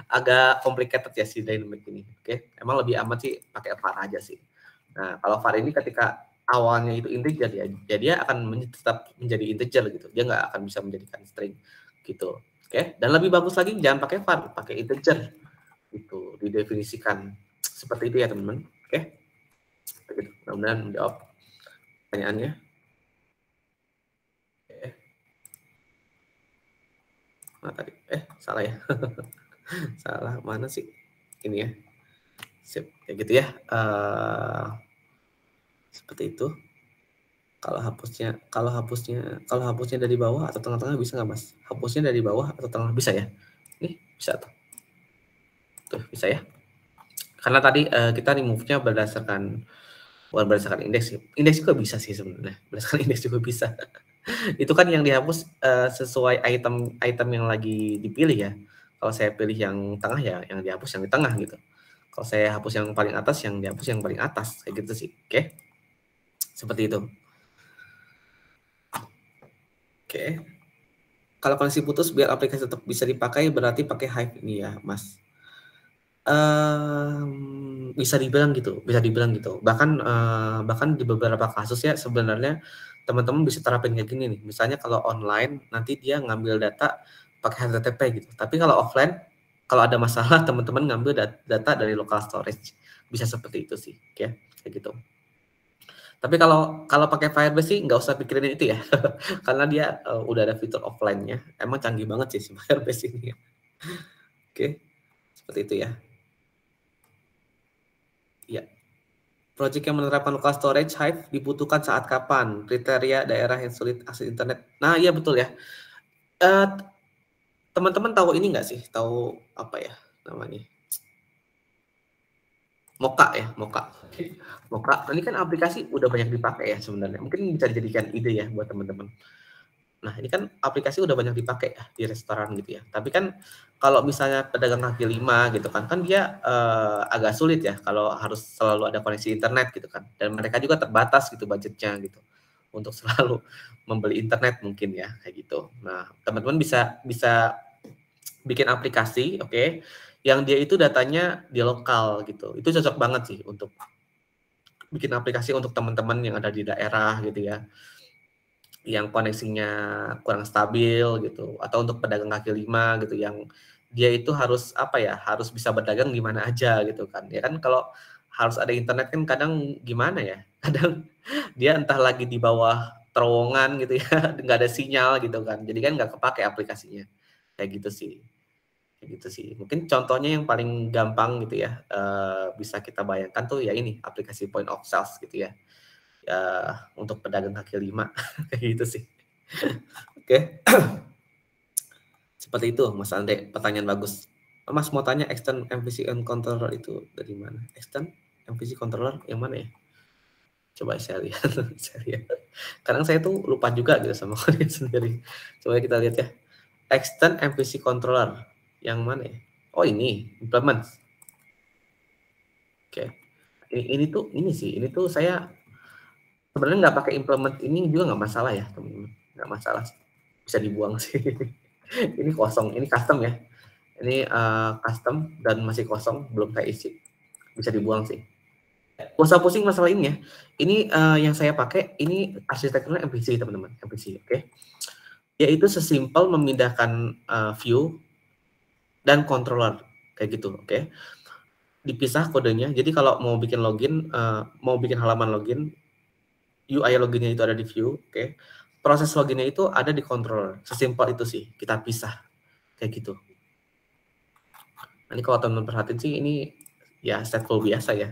Speaker 1: agak complicated ya si dynamic ini. Oke, emang lebih aman sih pakai var aja sih. Nah, kalau var ini ketika awalnya itu integer ya dia akan tetap menjadi integer gitu. Dia nggak akan bisa menjadikan string gitu. Oke, dan lebih bagus lagi jangan pakai var, pakai integer itu didefinisikan seperti itu ya teman-teman. Oke, begitu. Mudah-mudahan menjawab pertanyaannya. Oke. Nah, tadi salah ya. Salah mana sih ini ya. Sip, kayak gitu ya. Seperti itu. Kalau hapusnya dari bawah atau tengah-tengah bisa nggak, Mas? Hapusnya dari bawah atau tengah bisa ya? Nih, bisa tuh. Tuh, bisa ya. Karena tadi kita remove-nya bukan berdasarkan indeks. Indeks juga bisa sih sebenarnya. Berdasarkan indeks juga bisa. Itu kan yang dihapus sesuai item yang lagi dipilih ya. Kalau saya pilih yang tengah ya, yang dihapus yang di tengah gitu. Kalau saya hapus yang paling atas, yang dihapus yang paling atas, kayak gitu sih. Oke. Seperti itu. Oke. Kalau koneksi putus biar aplikasi tetap bisa dipakai berarti pakai Hive ini ya, Mas. Bisa dibilang gitu. Bahkan di beberapa kasus ya sebenarnya teman-teman bisa terapin kayak gini nih. Misalnya kalau online nanti dia ngambil data pakai HTTP gitu. Tapi kalau offline kalau ada masalah teman-teman ngambil data dari local storage. Bisa seperti itu sih, ya. Kayak gitu. Tapi kalau pakai Firebase sih nggak usah pikirin itu ya, karena dia udah ada fitur offline-nya. Emang canggih banget sih si Firebase ini. Oke, seperti itu ya. Iya. Project yang menerapkan local storage Hive dibutuhkan saat kapan? Kriteria daerah yang sulit akses internet. Nah, iya betul ya. Teman-teman tahu ini nggak sih? Tahu apa ya namanya? Mocha ya, Mocha. Mocha. Ini kan aplikasi udah banyak dipakai ya sebenarnya. Mungkin bisa dijadikan ide ya buat teman-teman. Nah, ini kan aplikasi udah banyak dipakai ya di restoran gitu ya. Tapi kan kalau misalnya pedagang kaki lima gitu kan dia agak sulit ya kalau harus selalu ada koneksi internet gitu kan. Dan mereka juga terbatas gitu budgetnya gitu untuk selalu membeli internet mungkin ya kayak gitu. Nah, teman-teman bisa bikin aplikasi, oke, yang dia itu datanya di lokal gitu. Itu cocok banget sih untuk bikin aplikasi untuk teman-teman yang ada di daerah gitu ya, yang koneksinya kurang stabil gitu, atau untuk pedagang kaki lima gitu yang dia itu harus apa ya, harus bisa berdagang di mana aja gitu kan. Ya kan kalau harus ada internet kan kadang gimana ya, kadang dia entah lagi di bawah terowongan gitu ya, nggak ada sinyal gitu kan, jadi kan nggak kepake aplikasinya, kayak gitu sih. Kayak gitu sih. Mungkin contohnya yang paling gampang gitu ya, bisa kita bayangkan tuh ya ini, aplikasi point of sales gitu ya. Untuk pedagang kaki lima, kayak gitu sih. Oke. Seperti itu Mas Andre, pertanyaan bagus. Mas mau tanya extend MVC and controller itu dari mana? Extend MVC controller yang mana ya? Coba saya lihat. Kadang saya tuh lupa juga gitu sama kalian sendiri. Coba kita lihat ya. Extend MVC controller yang mana ya? Oh ini, implement. Oke. Ini tuh ini tuh saya sebenarnya nggak pakai implement ini juga nggak masalah ya teman-teman, nggak masalah, bisa dibuang sih. Ini kosong, ini custom ya. Ini custom dan masih kosong, belum saya isi, bisa dibuang sih. Gak usah pusing masalah ini ya. Ini yang saya pakai ini arsitekturnya MVC teman-teman, MVC, oke. Yaitu sesimpel memindahkan view dan controller kayak gitu, oke. Dipisah kodenya. Jadi kalau mau bikin login, mau bikin halaman login, UI loginnya itu ada di view, oke. Proses loginnya itu ada di controller. Sesimpel itu sih, kita pisah kayak gitu. Nah, ini kalau teman-teman perhatiin sih ini ya stateful biasa ya.